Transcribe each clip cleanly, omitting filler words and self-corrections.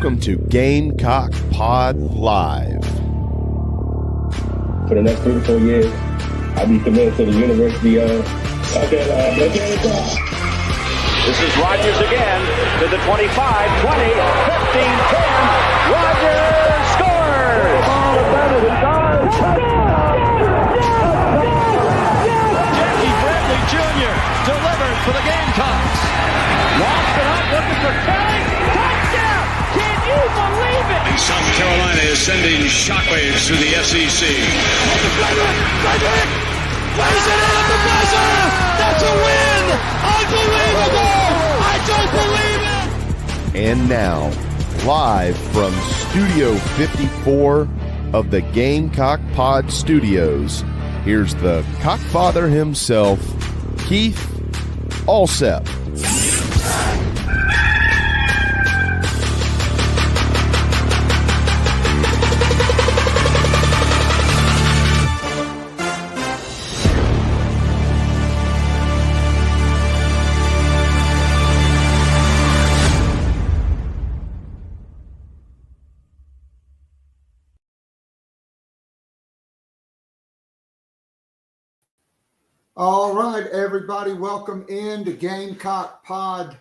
Welcome to Gamecock Pod Live. For the next 3 to 4 years, I'll be committed to the University of Gamecock. This is Rogers again to the 25, 20, 15, 10. Rogers scores! Jackie Bradley Jr. delivered for the Gamecocks. Lost it up, looking for Kelly. Touchdown! Can you believe it? And South Carolina is sending shockwaves through the SEC. Frederick plays it in at the buzzer. That's a win! Unbelievable! I don't believe it! And now, live from Studio 54 of the Gamecock Pod Studios, here's the Cockfather himself, Keith Alsep. All right, everybody, welcome into Gamecock Pod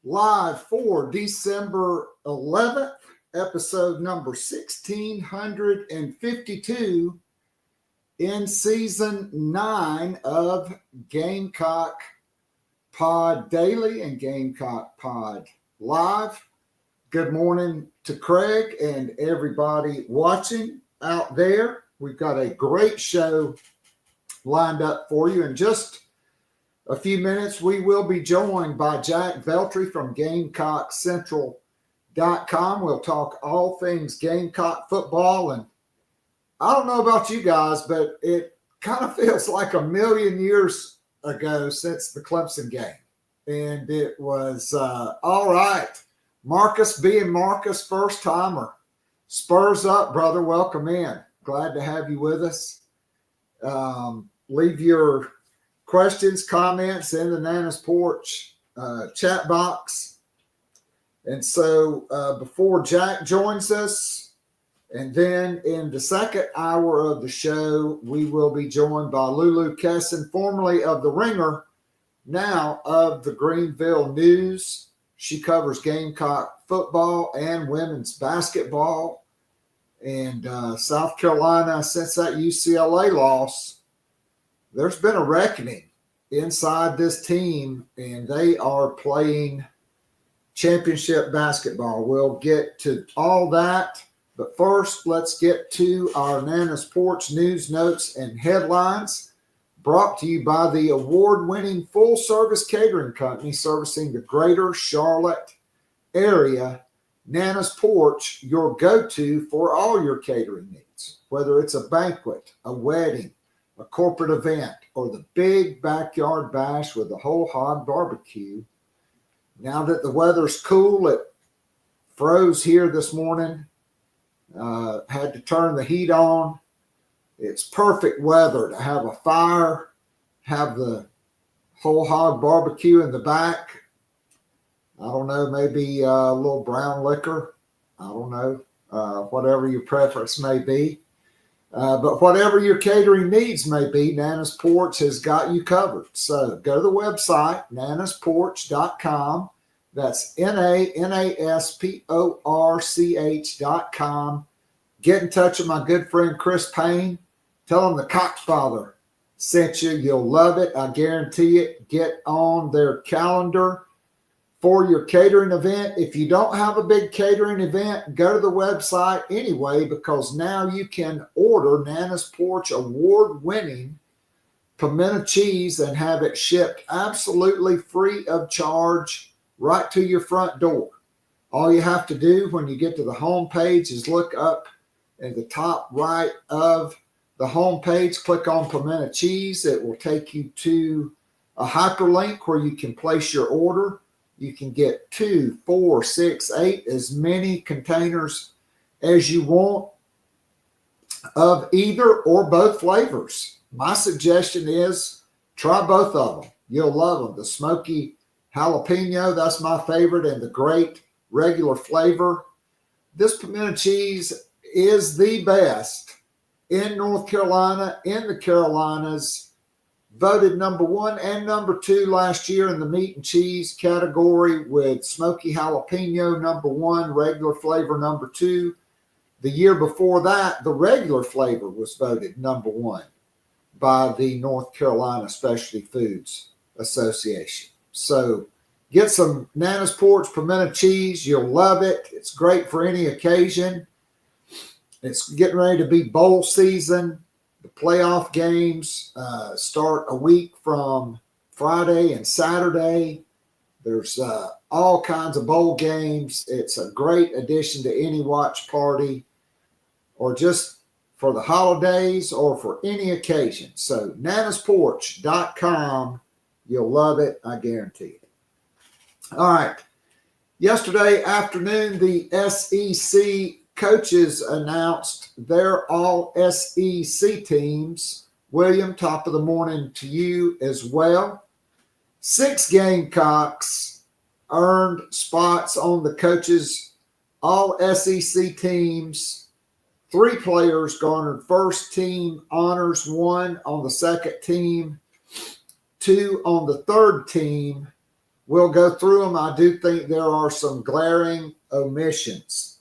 Live for December 11th, episode number 1652 in season 9 of Gamecock Pod Daily and Gamecock Pod Live. Good morning to Craig and everybody watching out there. We've got a great show lined up for you. In just a few minutes, we will be joined by Jack Veltri from GamecockCentral.com. We'll talk all things Gamecock football. And I don't know about you guys, but it kind of feels like a million years ago since the Clemson game. And it was all right. Marcus being Marcus, first timer. Spurs up, brother. Welcome in. Glad to have you with us. Leave your questions, comments in the Nana's Porch chat box. And so before Jack joins us, and then in the second hour of the show, we will be joined by Lulu Kesin, formerly of The Ringer, now of the Greenville News. She covers Gamecock football and women's basketball. And South Carolina, since that UCLA loss, there's been a reckoning inside this team, and they are playing championship basketball. We'll get to all that, but first, let's get to our Nana's Porch news, notes, and headlines, brought to you by the award-winning full-service catering company servicing the greater Charlotte area. Nana's Porch, your go-to for all your catering needs, whether it's a banquet, a wedding, a corporate event, or the big backyard bash with the whole hog barbecue. Now that the weather's cool, it froze here this morning. Had to turn the heat on. It's perfect weather to have a fire, have the whole hog barbecue in the back. I don't know, maybe a little brown liquor. I don't know, whatever your preference may be. But whatever your catering needs may be, Nana's Porch has got you covered. So go to the website, nanasporch.com. That's NANASPORCH.com. Get in touch with my good friend Chris Payne. Tell him the Cockfather sent you. You'll love it. I guarantee it. Get on their calendar for your catering event. If you don't have a big catering event, go to the website anyway, because now you can order Nana's Porch award-winning pimento cheese and have it shipped absolutely free of charge right to your front door. All you have to do when you get to the home page is look up at the top right of the home page, click on pimento cheese. It will take you to a hyperlink where you can place your order. You can get 2, 4, 6, 8, as many containers as you want of either or both flavors. My suggestion is try both of them. You'll love them. The smoky jalapeno, that's my favorite, and the great regular flavor. this pimento cheese is the best in North Carolina, in the Carolinas, voted number 1 and number 2 last year in the meat and cheese category, with smoky jalapeno number 1, regular flavor number 2. The year before that, the regular flavor was voted number 1 by the North Carolina Specialty Foods Association. So get some Nana's Porch pimento cheese. You'll love it. It's great for any occasion. It's getting ready to be bowl season. The playoff games start a week from Friday and Saturday. There's all kinds of bowl games. It's a great addition to any watch party, or just for the holidays or for any occasion. So nanasporch.com. You'll love it. I guarantee it. All right. Yesterday afternoon, the SEC coaches announced their all SEC teams. William, top of the morning to you as well. 6 Gamecocks earned spots on the coaches' all SEC teams. 3 players garnered first team honors, 1 on the second team, 2 on the third team. We'll go through them. I do think there are some glaring omissions.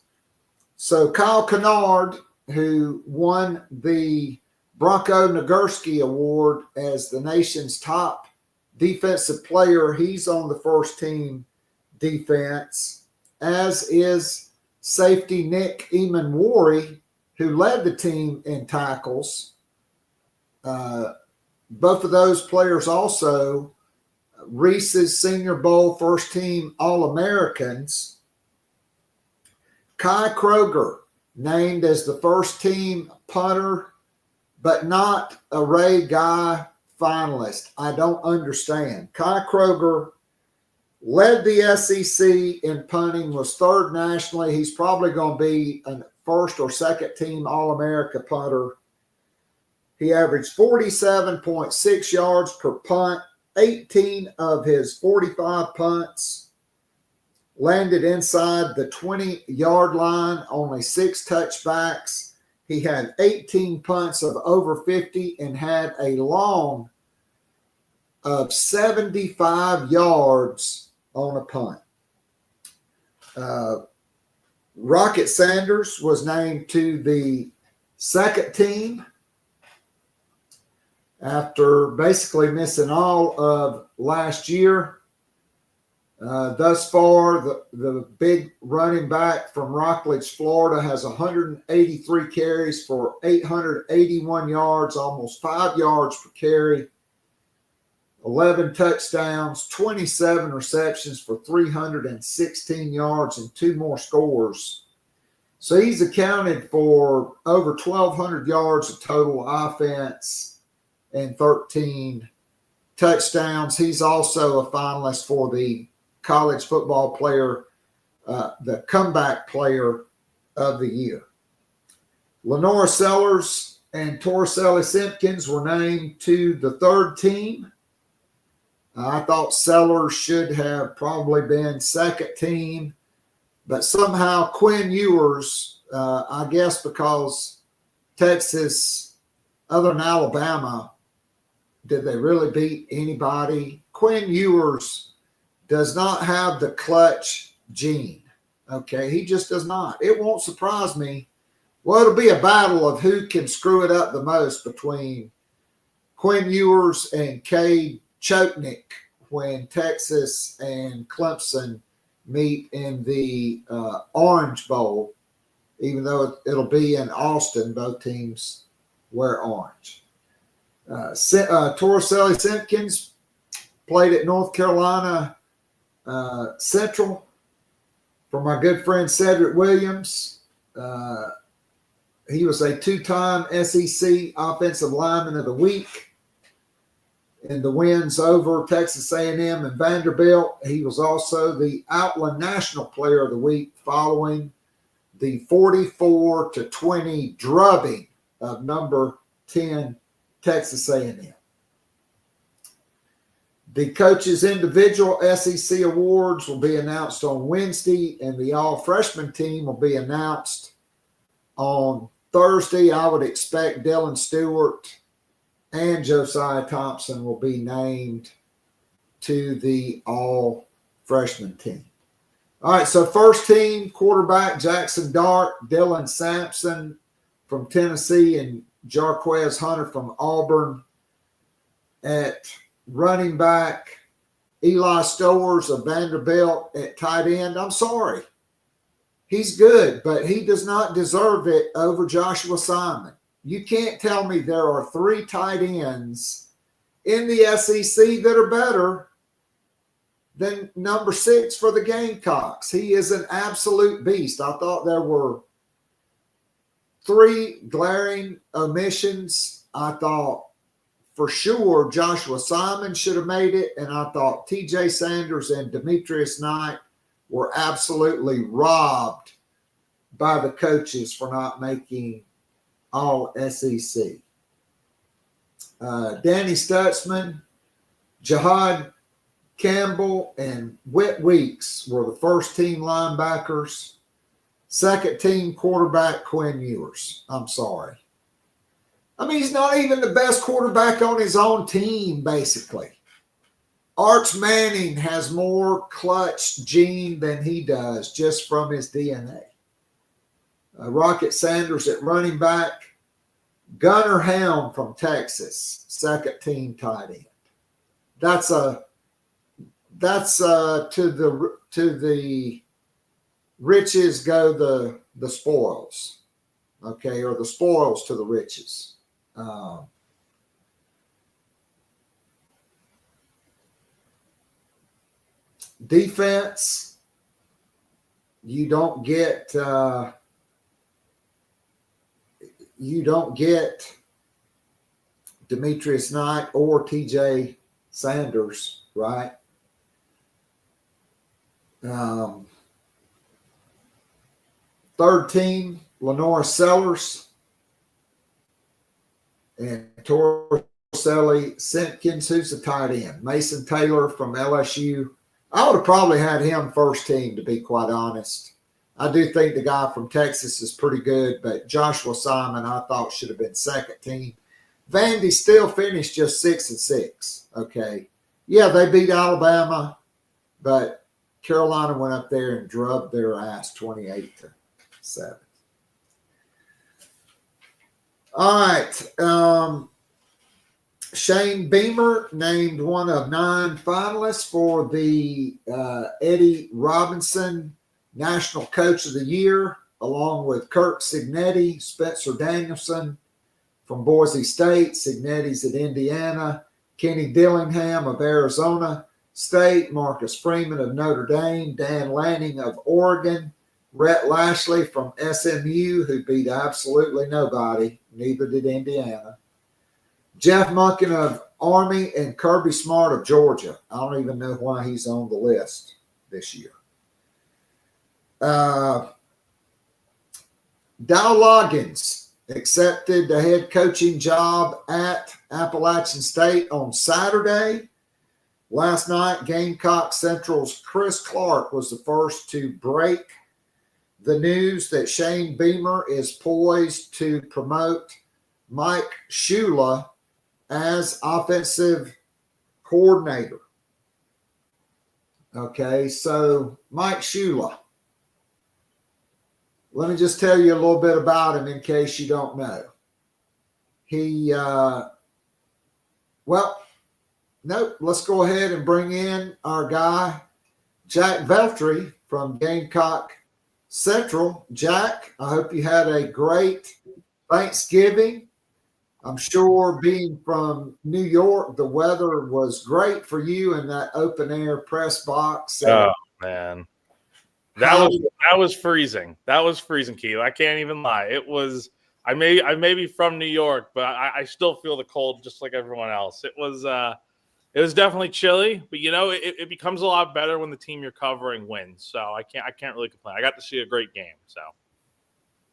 So Kyle Kennard, who won the Bronco Nagurski Award as the nation's top defensive player, he's on the first team defense, as is safety Nick Eamon-Wary, who led the team in tackles. Both of those players also Reese's Senior Bowl first team All-Americans. Kai Kroger named as the first team punter, but not a Ray Guy finalist. I don't understand. Kai Kroger led the SEC in punting, was 3rd nationally. He's probably going to be a first or second team All-America punter. He averaged 47.6 yards per punt. 18 of his 45 punts landed inside the 20-yard line, only 6 touchbacks. He had 18 punts of over 50 and had a long of 75 yards on a punt. Rocket Sanders was named to the second team after basically missing all of last year. Thus far, the big running back from Rockledge, Florida, has 183 carries for 881 yards, almost 5 yards per carry, 11 touchdowns, 27 receptions for 316 yards, and 2 more scores. So he's accounted for over 1,200 yards of total offense and 13 touchdowns. He's also a finalist for the college football player, the comeback player of the year. Lenora Sellers and Torricelli Simpkins were named to the third team. I thought Sellers should have probably been second team, but somehow Quinn Ewers, I guess because Texas, other than Alabama, did they really beat anybody? Quinn Ewers does not have the clutch gene. Okay, he just does not. It won't surprise me. Well, it'll be a battle of who can screw it up the most between Quinn Ewers and Cade Chotnick when Texas and Clemson meet in the Orange Bowl, even though it'll be in Austin. Both teams wear orange. Torricelli Simpkins played at North Carolina Central for my good friend Cedric Williams. He was a 2-time SEC Offensive Lineman of the Week in the wins over Texas A&M and Vanderbilt. He was also the Outland National Player of the Week following the 44-20 drubbing of number 10 Texas A&M. The coaches' individual SEC awards will be announced on Wednesday, and the all-freshman team will be announced on Thursday. I would expect Dylan Stewart and Josiah Thompson will be named to the all-freshman team. All right, so first team quarterback Jackson Dart, Dylan Sampson from Tennessee, and Jarquez Hunter from Auburn. At running back, Eli Stowers of Vanderbilt. At tight end, I'm sorry. He's good, but he does not deserve it over Joshua Simon. You can't tell me there are 3 tight ends in the SEC that are better than number 6 for the Gamecocks. He is an absolute beast. I thought there were 3 glaring omissions. I thought for sure Joshua Simon should have made it, and I thought TJ Sanders and Demetrius Knight were absolutely robbed by the coaches for not making all SEC. Danny Stutzman, Jihad Campbell, and Whit Weeks were the first team linebackers. Second team quarterback Quinn Ewers. I'm sorry. I mean, he's not even the best quarterback on his own team, basically. Arch Manning has more clutch gene than he does just from his DNA. Rocket Sanders at running back. Gunnar Helm from Texas, second team tight end. That's to the riches go the spoils, okay, or the spoils to the riches. Defense, you don't get Demetrius Knight or TJ Sanders, right? Third team, Lenora Sellers and Torselli Simpkins, who's the tight end. Mason Taylor from LSU. I would have probably had him first team, to be quite honest. I do think the guy from Texas is pretty good, but Joshua Simon I thought should have been second team. Vandy still finished just 6-6. Okay. Yeah, they beat Alabama, but Carolina went up there and drubbed their ass 28-7. All right. Shane Beamer named one of 9 finalists for the Eddie Robinson National Coach of the Year, along with Kirk Cignetti, Spencer Danielson from Boise State, Cignetti's at Indiana, Kenny Dillingham of Arizona State, Marcus Freeman of Notre Dame, Dan Lanning of Oregon, Rhett Lashley from SMU, who beat absolutely nobody, neither did Indiana, Jeff Munkin of Army, and Kirby Smart of Georgia. I don't even know why he's on the list this year. Dowell Loggains accepted the head coaching job at Appalachian State on Saturday. Last night, Gamecock Central's Chris Clark was the first to break the news that Shane Beamer is poised to promote Mike Shula as offensive coordinator. Okay, so Mike Shula. Let me just tell you a little bit about him in case you don't know. Let's go ahead and bring in our guy, Jack Veltri from Gamecock Central. Jack, I hope you had a great Thanksgiving. I'm sure being from New York, the weather was great for you in that open air press box. Oh, man. That was freezing. That was freezing, Keith. I can't even lie. It was. I may be from New York, but I still feel the cold just like everyone else. It was definitely chilly, but it becomes a lot better when the team you're covering wins. So I can't really complain. I got to see a great game. So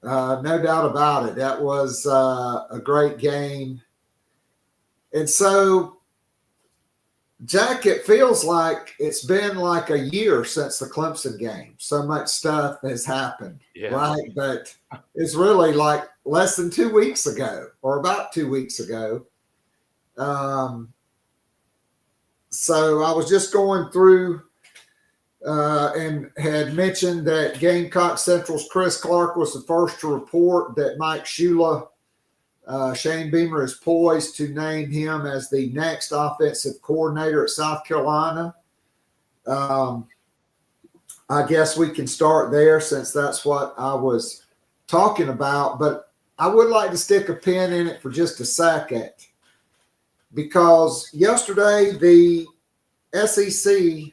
no doubt about it. That was a great game. And so Jack, it feels like it's been like a year since the Clemson game. So much stuff has happened, right? But it's really like less than 2 weeks ago, or about 2 weeks ago. So I was just going through and had mentioned that Gamecock Central's Chris Clark was the first to report that Mike Shula, Shane Beamer, is poised to name him as the next offensive coordinator at South Carolina. I guess we can start there since that's what I was talking about. But I would like to stick a pin in it for just a second, because yesterday the SEC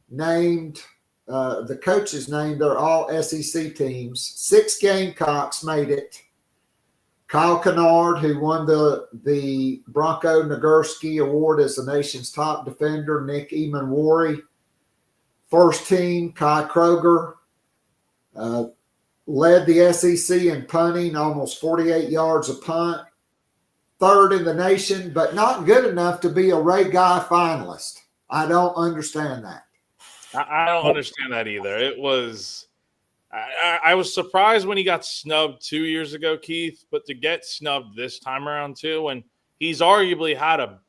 named the coaches named their all SEC teams. 6 Gamecocks made it. Kyle Kennard, who won the Bronco Nagurski Award as the nation's top defender. Nick Eamon-Wari. First team, Kai Kroger, led the SEC in punting, almost 48 yards a punt. Third in the nation, but not good enough to be a Ray Guy finalist. I don't understand that. I don't understand that either. It was I was surprised when he got snubbed 2 years ago, Keith, but to get snubbed this time around too, and he's arguably had a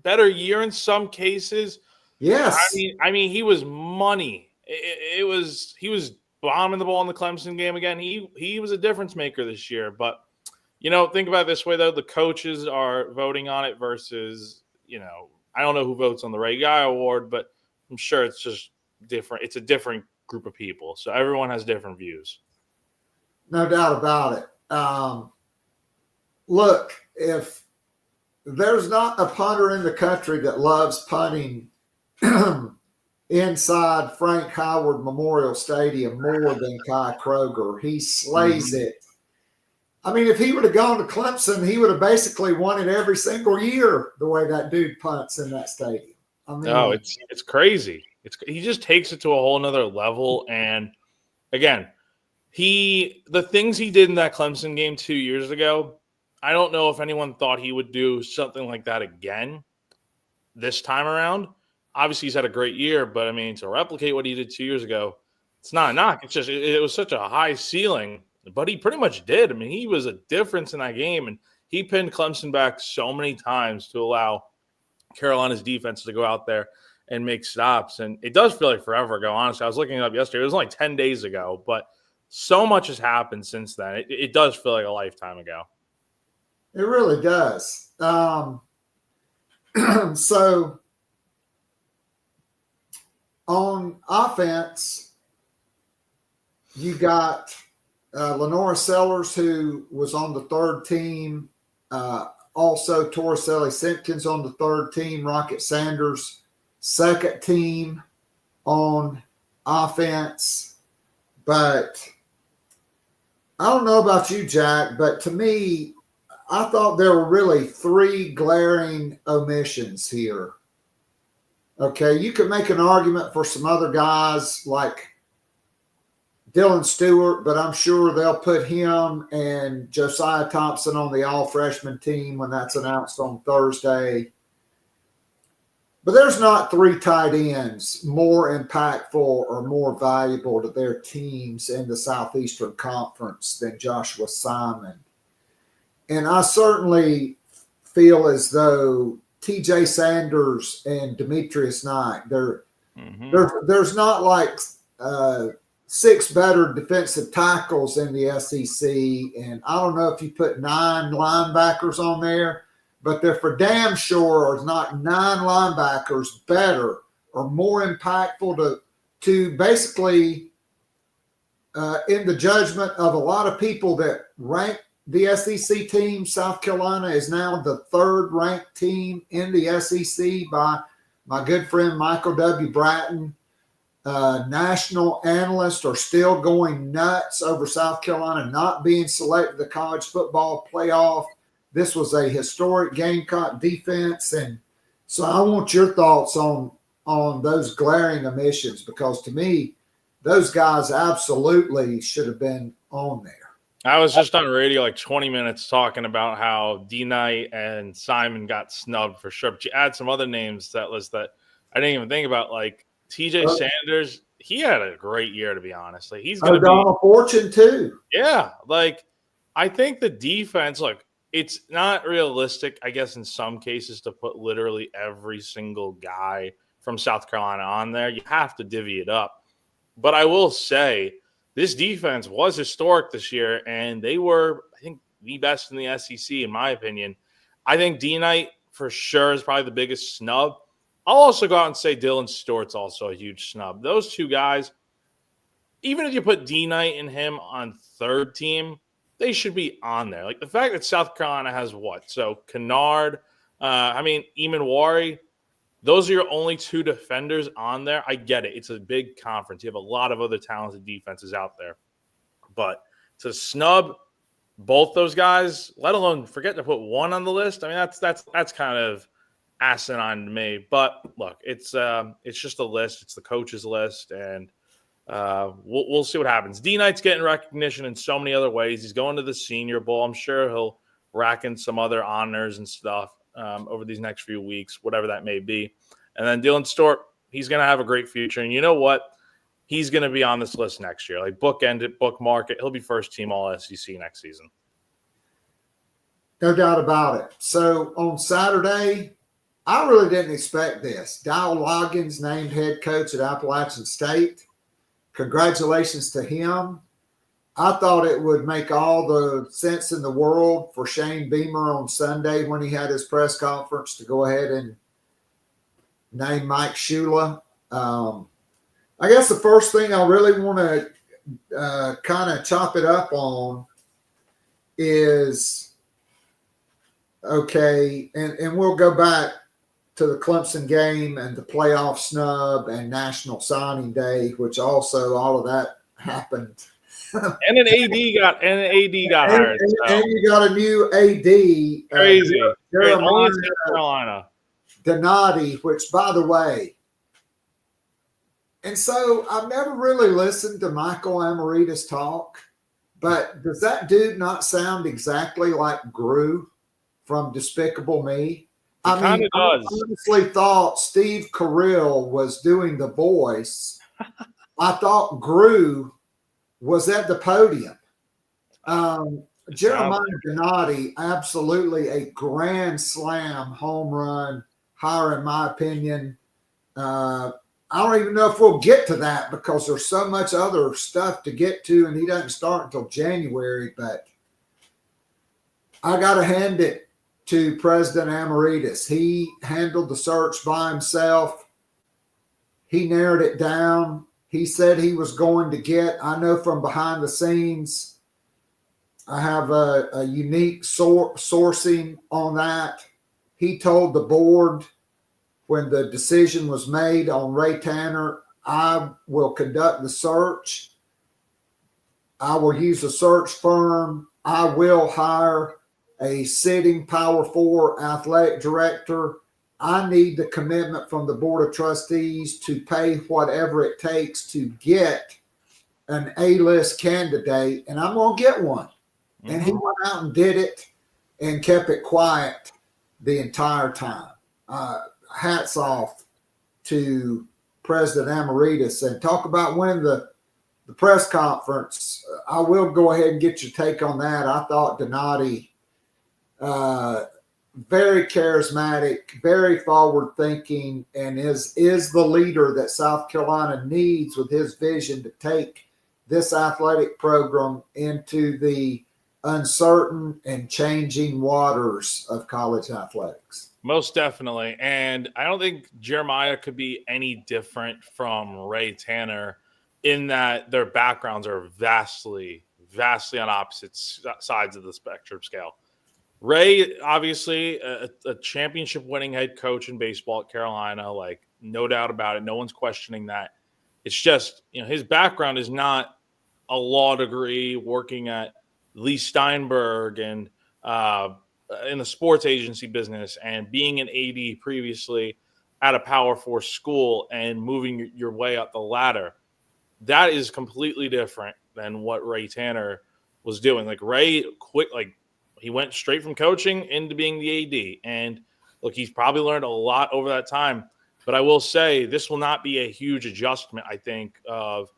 better year in some cases. Yes. I mean, he was money. He was bombing the ball in the Clemson game again. He was a difference maker this year. But, think about it this way, though. The coaches are voting on it versus, I don't know who votes on the Ray Guy Award, but I'm sure it's just different. It's a different group of people. So everyone has different views. No doubt about it. Look, if there's not a punter in the country that loves punting inside Frank Howard Memorial Stadium more than Kai Kroger, he slays it. I mean, if he would have gone to Clemson, he would have basically won it every single year the way that dude punts in that stadium. I mean, it's crazy. He just takes it to a whole nother level. And again, the things he did in that Clemson game 2 years ago, I don't know if anyone thought he would do something like that again this time around. Obviously, he's had a great year, but I mean, to replicate what he did 2 years ago, it's not a knock. It's just it was such a high ceiling, but he pretty much did. I mean, he was a difference in that game, and he pinned Clemson back so many times to allow Carolina's defense to go out there and make stops. And it does feel like forever ago, honestly. I was looking it up yesterday. It was only 10 days ago, but so much has happened since then. It does feel like a lifetime ago. It really does. So on offense, you got Lenora Sellers, who was on the third team. Also, Torricelli Simpkins on the third team. Rocket Sanders, second team on offense. But I don't know about you, Jack, but to me, I thought there were really 3 glaring omissions here. Okay, you could make an argument for some other guys like Dylan Stewart, but I'm sure they'll put him and Josiah Thompson on the all-freshman team when that's announced on Thursday. But there's not 3 tight ends more impactful or more valuable to their teams in the Southeastern Conference than Joshua Simon. And I certainly feel as though TJ Sanders and Demetrius Knight, there's not like 6 better defensive tackles in the SEC. And I don't know if you put 9 linebackers on there, but they're for damn sure are not 9 linebackers better or more impactful to basically, in the judgment of a lot of people that rank the SEC team, South Carolina is now the 3rd ranked team in the SEC by my good friend Michael W. Bratton. National analysts are still going nuts over South Carolina not being selected to the college football playoff. This was a historic Gamecock defense. And so I want your thoughts on those glaring omissions, because to me, those guys absolutely should have been on there. I was just on radio like 20 minutes talking about how D-Knight and Simon got snubbed for sure. But you add some other names to that list that I didn't even think about, like TJ Sanders. He had a great year, to be honest. Like, he's going to be Donald Fortune too. Yeah, like I think the defense, look, it's not realistic, I guess, in some cases to put literally every single guy from South Carolina on there. You have to divvy it up. But I will say this defense was historic this year, and they were, I think, the best in the SEC, in my opinion. I think D-Knight for sure is probably the biggest snub. I'll also go out and say Dylan Stewart's also a huge snub. Those two guys, even if you put D-Knight and him on third team, they should be on there. Like the fact that South Carolina has what? So Kennard, Eamon Wari, those are your only two defenders on there. I get it. It's a big conference. You have a lot of other talented defenses out there. But to snub both those guys, let alone forget to put one on the list, I mean, that's kind of asinine to me. But look, it's just a list. It's the coach's list, and we'll see what happens. D-Knight's getting recognition in so many other ways. He's going to the Senior Bowl. I'm sure he'll rack in some other honors and stuff over these next few weeks, whatever that may be. And then Dylan Stewart, he's going to have a great future. And you know what? He's going to be on this list next year. Like, bookend it, bookmark it. He'll be first team All-SEC next season. No doubt about it. So on Saturday, I really didn't expect this. Dowell Loggains named head coach at Appalachian State. Congratulations to him. I thought it would make all the sense in the world for Shane Beamer on Sunday when he had his press conference to go ahead and name Mike Shula. I guess the first thing I really want to kind of chop it up on is, okay, and we'll go back to the Clemson game and the playoff snub and National Signing Day, which also all of that happened. And an AD got hired. And you got a new AD. Crazy. Jeremiah South Carolina. Donati, which, by the way, and so I've never really listened to Michael Amaritas talk, but does that dude not sound exactly like Gru from Despicable Me? I honestly thought Steve Carell was doing the voice. I thought Gru was at the podium. Jeremiah Donati, absolutely a grand slam home run hire, in my opinion. I don't even know if we'll get to that because there's so much other stuff to get to, and he doesn't start until January. But I got to hand it to President Amaritas. He handled the search by himself. He narrowed it down. He said he was going to get, I know from behind the scenes, I have a unique sourcing on that. He told the board when the decision was made on Ray Tanner, I will conduct the search. I will use a search firm. I will hire a sitting Power 4 athletic director. I need the commitment from the board of trustees to pay whatever it takes to get an A-list candidate, and I'm going to get one. Mm-hmm. And he went out and did it and kept it quiet the entire time. Hats off to President Amaritas. And talk about winning the press conference. I will go ahead and get your take on that. I thought Donati, very charismatic, very forward-thinking, and is the leader that South Carolina needs with his vision to take this athletic program into the uncertain and changing waters of college athletics. Most definitely. And I don't think Jeremiah could be any different from Ray Tanner in that their backgrounds are vastly on opposite sides of the spectrum scale. Ray, obviously, a championship-winning head coach in baseball at Carolina, like, no doubt about it. No one's questioning that. It's just, his background is not a law degree working at Lee Steinberg and in the sports agency business and being an AD previously at a Power 4 school and moving your way up the ladder. That is completely different than what Ray Tanner was doing. Like Ray quit, like he went straight from coaching into being the AD. And look, he's probably learned a lot over that time. But I will say this will not be a huge adjustment, I think, of,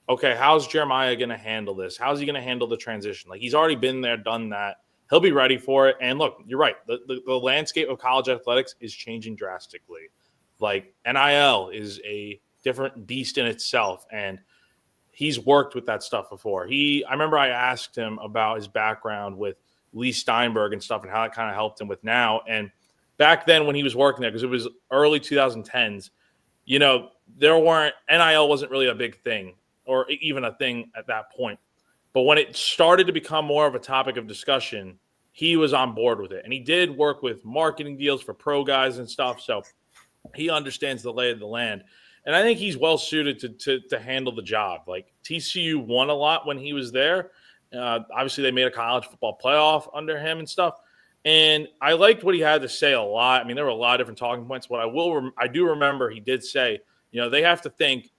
okay, how's Jeremiah going to handle this? How's he going to handle the transition? Like, he's already been there, done that. He'll be ready for it. And look, you're right. The landscape of college athletics is changing drastically. Like, NIL is a different beast in itself. And he's worked with that stuff before. I remember I asked him about his background with Lee Steinberg and stuff and how it kind of helped him with now. And back then when he was working there, because it was early 2010s, you know, NIL wasn't really a big thing or even a thing at that point. But when it started to become more of a topic of discussion, he was on board with it. And he did work with marketing deals for pro guys and stuff. So he understands the lay of the land. And I think he's well suited to handle the job. Like, TCU won a lot when he was there. Obviously, they made a college football playoff under him and stuff. And I liked what he had to say a lot. I mean, there were a lot of different talking points. What I do remember he did say, you know, they have to think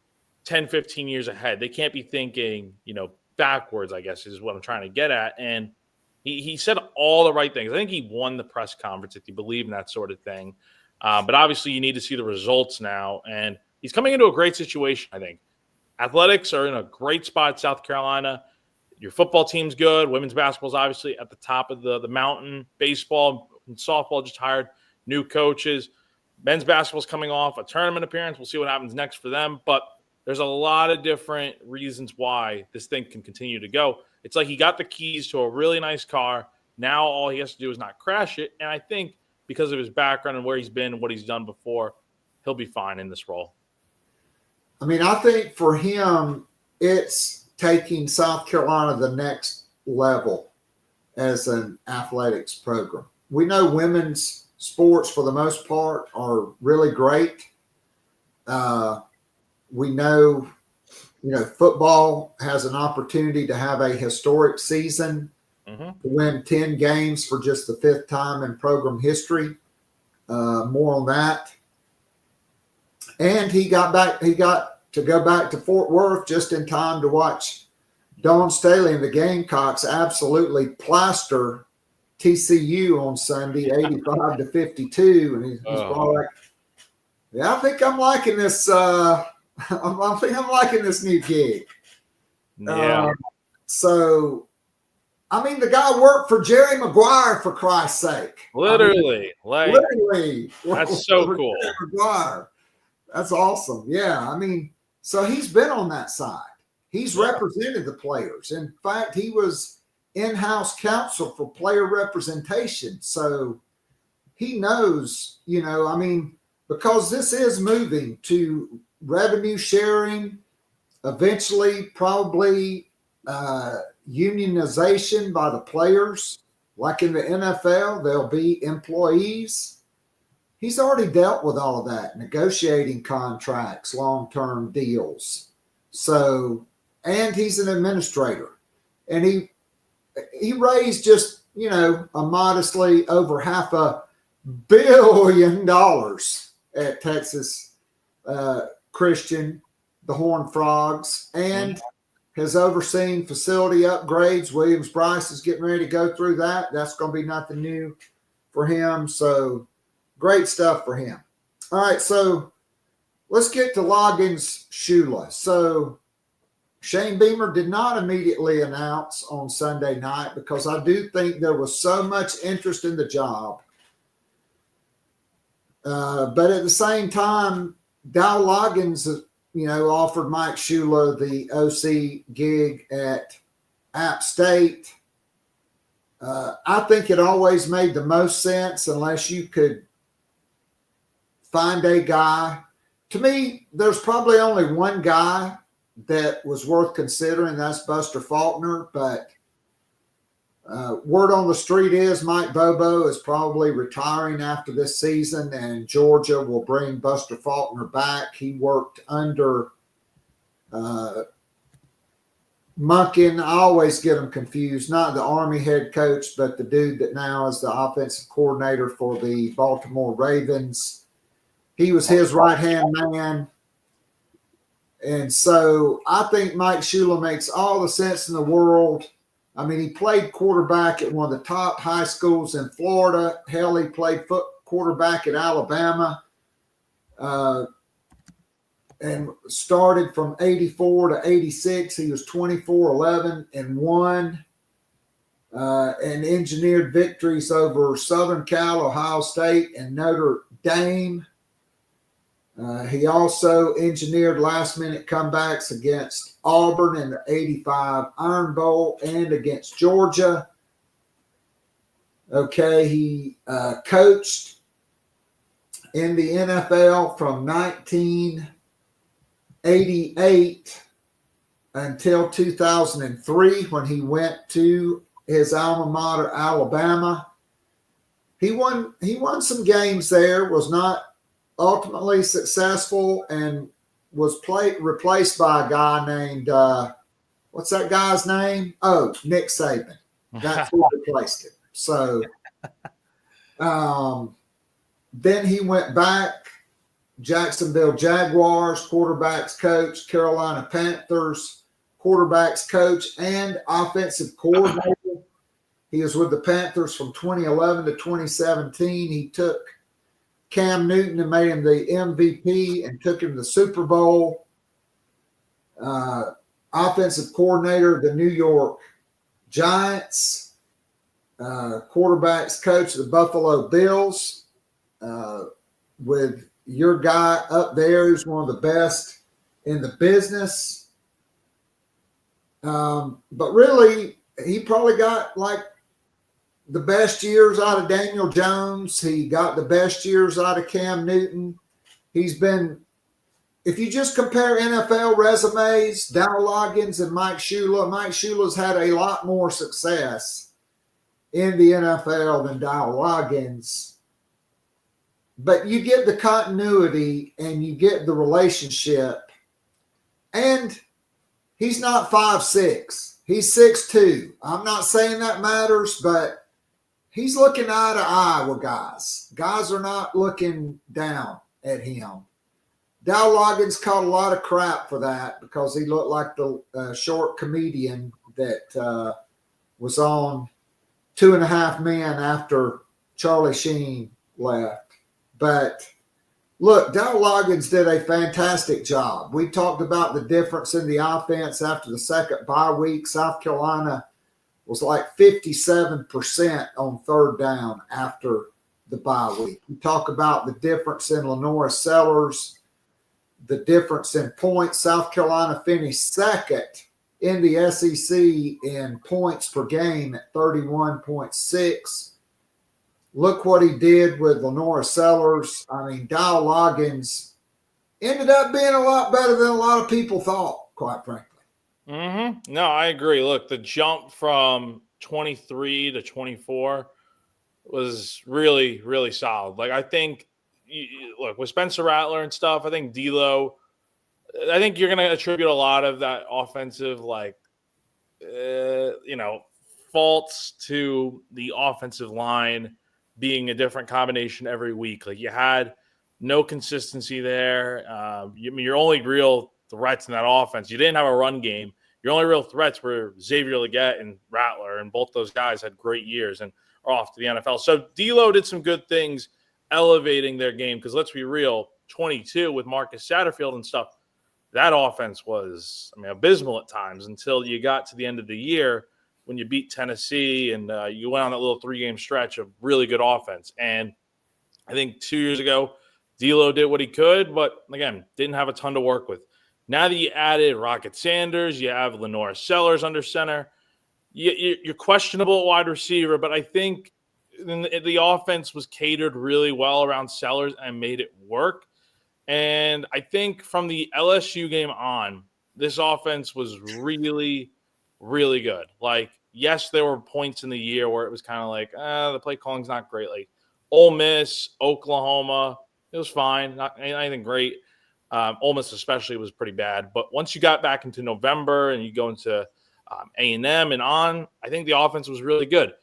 10, 15 years ahead. They can't be thinking, you know, backwards, I guess is what I'm trying to get at. And he said all the right things. I think he won the press conference, if you believe in that sort of thing. But obviously you need to see the results now. And he's coming into a great situation, I think. Athletics are in a great spot in South Carolina. Your football team's good. Women's basketball is obviously at the top of the mountain. Baseball and softball just hired new coaches. Men's basketball is coming off a tournament appearance. We'll see what happens next for them. But there's a lot of different reasons why this thing can continue to go. It's like he got the keys to a really nice car. Now all he has to do is not crash it. And I think because of his background and where he's been and what he's done before, he'll be fine in this role. I mean, I think for him, it's taking South Carolina the next level as an athletics program. We know women's sports, for the most part, are really great. We know, football has an opportunity to have a historic season, to win 10 games for just the 5th time in program history. More on that. And he got to go back to Fort Worth just in time to watch Dawn Staley and the Gamecocks absolutely plaster TCU on Sunday, 85-52. And he's like, yeah, I think I'm liking this. I think I'm liking this new gig. Yeah. So, I mean, the guy worked for Jerry Maguire, for Christ's sake. Literally. Literally. That's so cool. Jerry Maguire. That's awesome. Yeah. I mean, so he's been on that side. He's represented the players. In fact, he was in-house counsel for player representation. So he knows, because this is moving to revenue sharing, eventually probably unionization by the players. Like in the NFL, there'll be employees. He's already dealt with all of that, negotiating contracts, long-term deals. So, and he's an administrator. And he raised just, a modestly over $500 million at Texas Christian, the Horned Frogs, and has overseen facility upgrades. Williams-Brice is getting ready to go through that. That's going to be nothing new for him. So great stuff for him. All right, so let's get to Loggains Shula. So Shane Beamer did not immediately announce on Sunday night because I do think there was so much interest in the job. But at the same time, Dowell Loggains, offered Mike Shula the OC gig at App State. I think it always made the most sense unless you could find a guy. To me, there's probably only one guy that was worth considering. That's Buster Faulkner. But word on the street is Mike Bobo is probably retiring after this season, and Georgia will bring Buster Faulkner back. He worked under Munkin. I always get him confused. Not the Army head coach, but the dude that now is the offensive coordinator for the Baltimore Ravens. He was his right-hand man. And so I think Mike Shula makes all the sense in the world. I mean, he played quarterback at one of the top high schools in Florida. Hell, he played quarterback at Alabama. And started from 84 to 86. He was 24-11-1, and engineered victories over Southern Cal, Ohio State, and Notre Dame. He also engineered last-minute comebacks against Auburn in the 85 Iron Bowl and against Georgia. Okay, he coached in the NFL from 1988 until 2003 when he went to his alma mater, Alabama. He won some games there, was not ultimately successful, and was replaced by a guy named, what's that guy's name? Oh, Nick Saban. That's who replaced him. So then he went back, Jacksonville Jaguars, quarterbacks coach, Carolina Panthers, quarterbacks coach, and offensive coordinator. He was with the Panthers from 2011 to 2017. He took Cam Newton and made him the MVP and took him to the Super Bowl. Offensive coordinator of the New York Giants, quarterbacks coach of the Buffalo Bills, with your guy up there who's one of the best in the business. But really, he probably got like the best years out of Daniel Jones. He got the best years out of Cam Newton. He's been, if you just compare NFL resumes, Dowell Loggains and Mike Shula's had a lot more success in the NFL than Dowell Loggains. But you get the continuity and you get the relationship. And he's not 5'6". He's 6'2". I'm not saying that matters, but he's looking eye to eye with guys. Guys are not looking down at him. Dowell Loggains caught a lot of crap for that because he looked like the short comedian that was on 2.5 Men after Charlie Sheen left. But look, Dowell Loggains did a fantastic job. We talked about the difference in the offense after the second bye week. South Carolina was like 57% on third down after the bye week. We talk about the difference in Lenora Sellers, the difference in points. South Carolina finished second in the SEC in points per game at 31.6. Look what he did with Lenora Sellers. I mean, Dowell Loggains ended up being a lot better than a lot of people thought, quite frankly. Mm-hmm. No, I agree. Look, the jump from 23 to 24 was really, really solid. Like, I think, look, with Spencer Rattler and stuff, I think D'Lo, I think you're going to attribute a lot of that offensive, faults to the offensive line being a different combination every week. Like, you had no consistency there. Your only real threats in that offense, you didn't have a run game. Your only real threats were Xavier Legette and Rattler, and both those guys had great years and are off to the NFL. So D'Lo did some good things elevating their game because let's be real, 22 with Marcus Satterfield and stuff, that offense was, abysmal at times until you got to the end of the year when you beat Tennessee and you went on that little 3-game stretch of really good offense. And I think 2 years ago, D'Lo did what he could, but again, didn't have a ton to work with. Now that you added Rocket Sanders, you have Lenora Sellers under center. You're questionable at wide receiver, but I think the offense was catered really well around Sellers and made it work. And I think from the LSU game on, this offense was really, really good. Like, yes, there were points in the year where it was kind of like, the play calling's not great. Like Ole Miss, Oklahoma, it was fine. Not anything great. Ole Miss especially was pretty bad. But once you got back into November and you go into A&M and on, I think the offense was really good.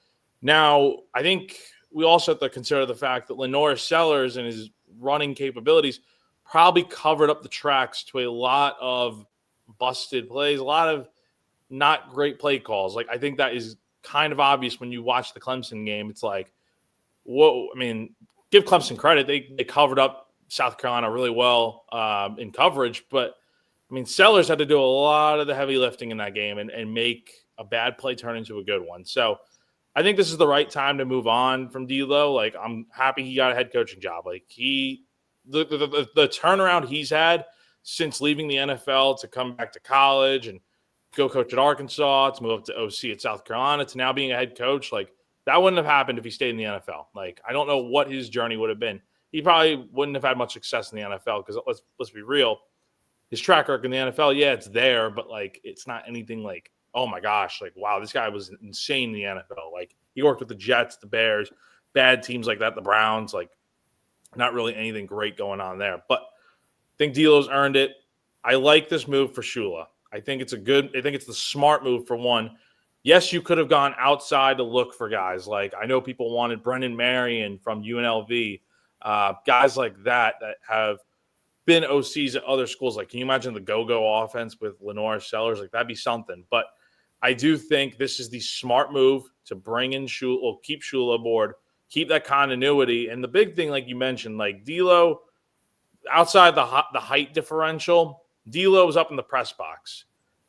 Now, I think we also have to consider the fact that Lenora Sellers and his running capabilities probably covered up the tracks to a lot of busted plays, a lot of not great play calls. Like, I think that is kind of obvious when you watch the Clemson game. It's like, whoa, I mean, give Clemson credit. They covered up South Carolina really well in coverage, but I mean, Sellers had to do a lot of the heavy lifting in that game and make a bad play turn into a good one. So I think this is the right time to move on from D'Lo. Like, I'm happy he got a head coaching job. Like, the turnaround he's had since leaving the NFL to come back to college and go coach at Arkansas, to move up to OC at South Carolina, to now being a head coach, like, that wouldn't have happened if he stayed in the NFL. Like, I don't know what his journey would have been. He probably wouldn't have had much success in the NFL because let's be real. His track record in the NFL, yeah, it's there, but, like, it's not anything like, oh, my gosh, like, wow, this guy was insane in the NFL. Like, he worked with the Jets, the Bears, bad teams like that, the Browns, like, not really anything great going on there. But I think D'Lo's earned it. I like this move for Shula. I think it's the smart move for one. Yes, you could have gone outside to look for guys. Like, I know people wanted Brendan Marion from UNLV, guys like that have been OCs at other schools. Like, can you imagine the go-go offense with Lenore Sellers? Like, that'd be something. But I do think this is the smart move to bring in Shula, or keep Shula aboard, keep that continuity. And the big thing, like you mentioned, like D'Lo, outside the height differential, D'Lo was up in the press box.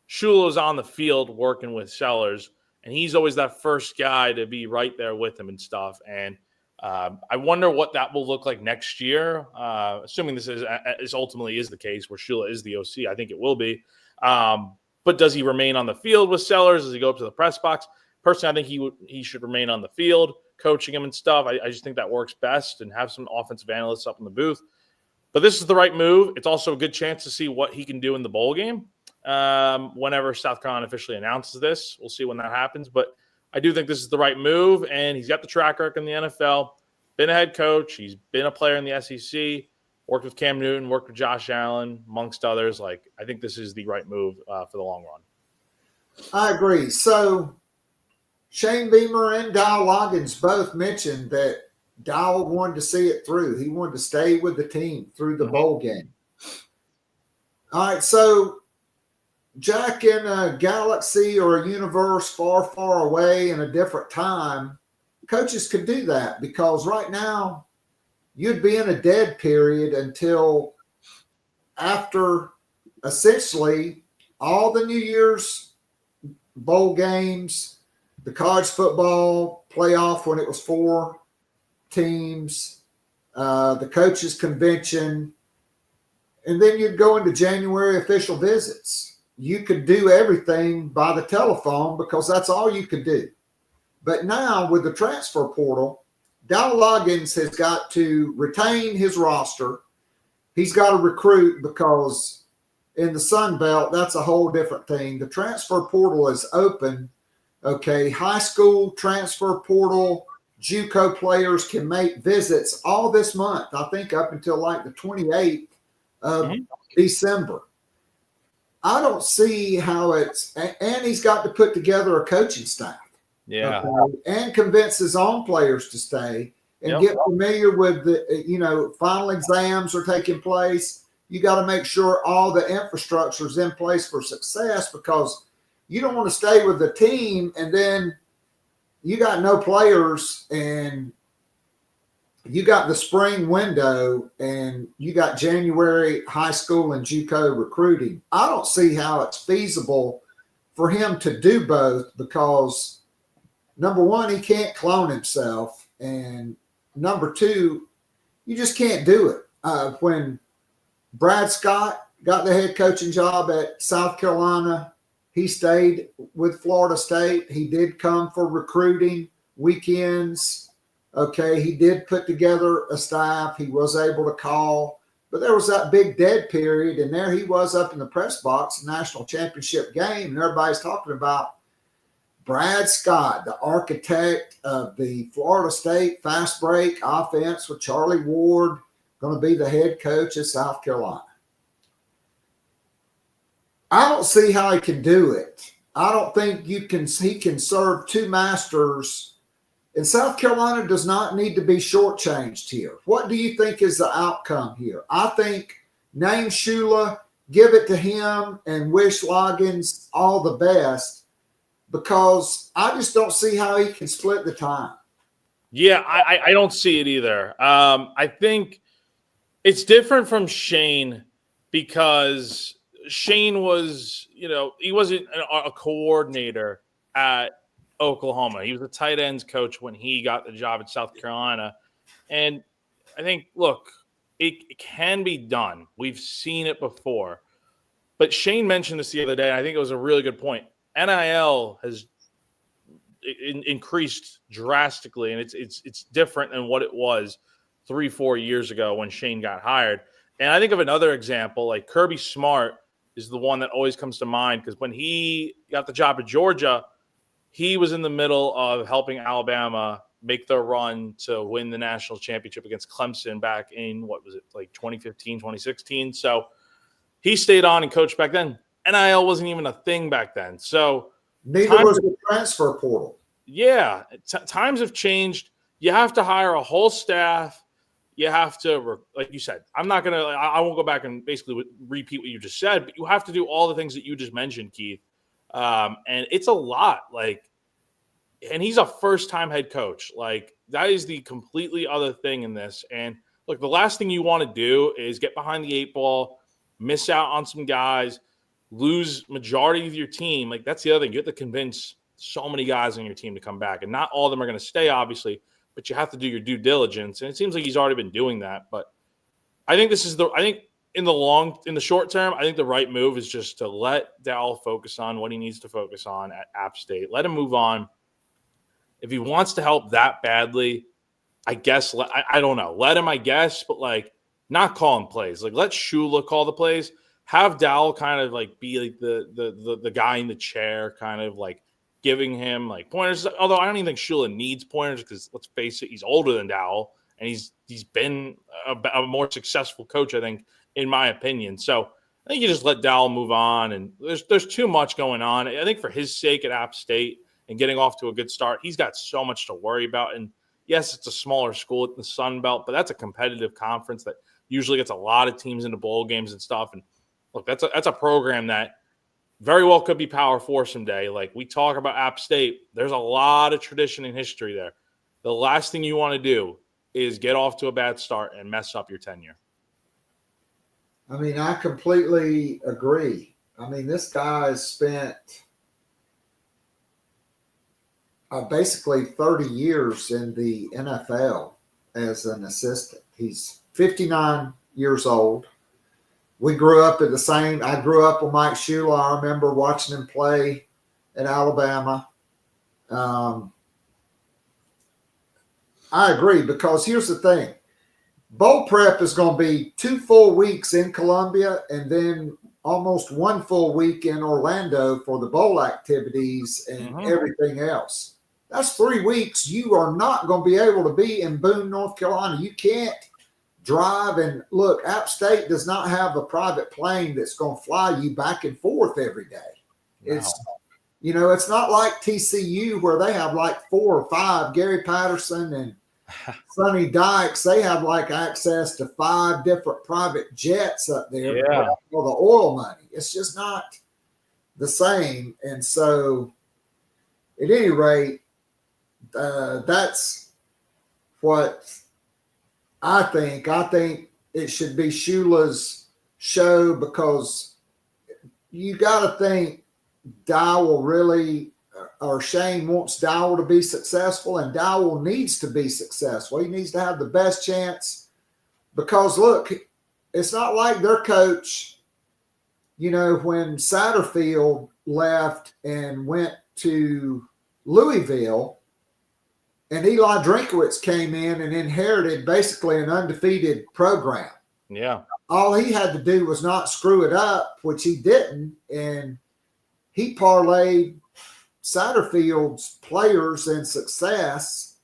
Shula was on the field working with Sellers, and he's always that first guy to be right there with him and stuff. And I wonder what that will look like next year, assuming this ultimately is the case where Shula is the OC. I think it will be. But does he remain on the field with Sellers? Does he go up to the press box? Personally, I think he should remain on the field, coaching him and stuff. I just think that works best, and have some offensive analysts up in the booth. But this is the right move. It's also a good chance to see what he can do in the bowl game whenever South Carolina officially announces this. We'll see when that happens. But I do think this is the right move, and he's got the track record in the NFL, been a head coach. He's been a player in the SEC, worked with Cam Newton, worked with Josh Allen, amongst others. Like, I think this is the right move for the long run. I agree. So Shane Beamer and Dowell Loggains both mentioned that Dowell wanted to see it through. He wanted to stay with the team through the bowl game. All right, so Jack, in a galaxy or a universe far, far away in a different time, coaches could do that, because right now you'd be in a dead period until after essentially all the New Year's bowl games, the college football playoff when it was 4 teams, the coaches convention, and then you'd go into January official visits. You could do everything by the telephone because that's all you could do. But now with the transfer portal, Dowell Loggains has got to retain his roster. He's got to recruit, because in the Sun Belt, that's a whole different thing. The transfer portal is open. Okay, high school transfer portal, JUCO players can make visits all this month, I think up until like the 28th of December. I don't see how it's – and he's got to put together a coaching staff. Yeah. Okay, and convince his own players to stay and get familiar with the, final exams are taking place. You got to make sure all the infrastructure is in place for success, because you don't want to stay with the team and then you got no players, and you got the spring window, and you got January high school and JUCO recruiting. I don't see how it's feasible for him to do both, because number one, he can't clone himself, and number two, you just can't do it. When Brad Scott got the head coaching job at South Carolina, he stayed with Florida State. He did come for recruiting weekends. Okay, he did put together a staff. He was able to call. But there was that big dead period, and there he was up in the press box, national championship game, and everybody's talking about Brad Scott, the architect of the Florida State fast break offense with Charlie Ward, going to be the head coach at South Carolina. I don't see how he can do it. I don't think he can serve two masters. And South Carolina does not need to be shortchanged here. What do you think is the outcome here? I think name Shula, give it to him and wish Loggains all the best, because I just don't see how he can split the time. Yeah, I don't see it either. I think it's different from Shane, because Shane was, he wasn't a coordinator at Oklahoma. He was a tight ends coach when he got the job at South Carolina. And I think, look, it can be done. We've seen it before. But Shane mentioned this the other day, and I think it was a really good point. NIL has increased drastically, and it's different than what it was 3-4 years ago when Shane got hired. And I think of another example, like Kirby Smart is the one that always comes to mind, because when he got the job at Georgia, he was in the middle of helping Alabama make their run to win the national championship against Clemson back in, 2015, 2016. So he stayed on and coached back then. NIL wasn't even a thing back then. So neither was the transfer portal. Yeah, times have changed. You have to hire a whole staff. You have to, like you said, I won't go back and basically repeat what you just said, but you have to do all the things that you just mentioned, Keith. And it's a lot. And he's a first-time head coach. That is the completely other thing in this. And look, the last thing you want to do is get behind the 8 ball, miss out on some guys, lose majority of your team. That's the other thing. You have to convince so many guys on your team to come back. And not all of them are going to stay, obviously, but you have to do your due diligence. And it seems like he's already been doing that. But I think in the short term, I think the right move is just to let Dowell focus on what he needs to focus on at App State. Let him move on. If he wants to help that badly, I guess, I don't know. Let him, I guess, but not calling plays. Let Shula call the plays. Have Dowell kind of be the guy in the chair, kind of giving him pointers. Although I don't even think Shula needs pointers, because let's face it, he's older than Dowell, and he's been a more successful coach, I think, in my opinion. So I think you just let Dowell move on. And there's too much going on. I think for his sake at App State and getting off to a good start, he's got so much to worry about. And yes, it's a smaller school at the Sun Belt, but that's a competitive conference that usually gets a lot of teams into bowl games and stuff. And look, that's a program that very well could be Power 4 someday. We talk about App State, there's a lot of tradition and history there. The last thing you want to do is get off to a bad start and mess up your tenure. I mean, I completely agree. I mean, this guy has spent basically 30 years in the NFL as an assistant. He's 59 years old. We grew up I grew up with Mike Shula. I remember watching him play at Alabama. I agree, because here's the thing. Bowl prep is going to be 2 full weeks in Columbia and then almost 1 full week in Orlando for the bowl activities and everything else. That's 3 weeks. You are not going to be able to be in Boone, North Carolina. You can't drive. And look, App State does not have a private plane that's going to fly you back and forth every day. Wow. It's not like TCU, where they have 4 or 5, Gary Patterson and Sonny Dykes. They have access to 5 different private jets up there for the oil money. It's just not the same. And so at any rate, that's what I think. I think it should be Shula's show, because you got to think Dowell or Shane wants Dowell to be successful, and Dowell needs to be successful. He needs to have the best chance, because look, it's not like their coach, when Satterfield left and went to Louisville, and Eli Drinkwitz came in and inherited basically an undefeated program. Yeah. All he had to do was not screw it up, which he didn't. And he parlayed Satterfield's players and success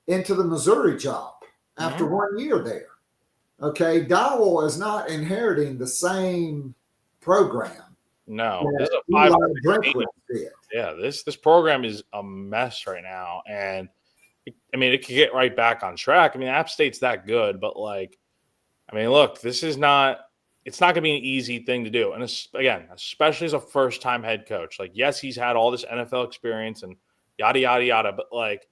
into the Missouri job after 1 year there. Okay. Dowell is not inheriting the same program. No. This is this program is a mess right now. And it could get right back on track. App State's that good, but look, this is not it's not going to be an easy thing to do. And again, especially as a first-time head coach. Like, yes, he's had all this NFL experience and yada, yada, yada, but, like,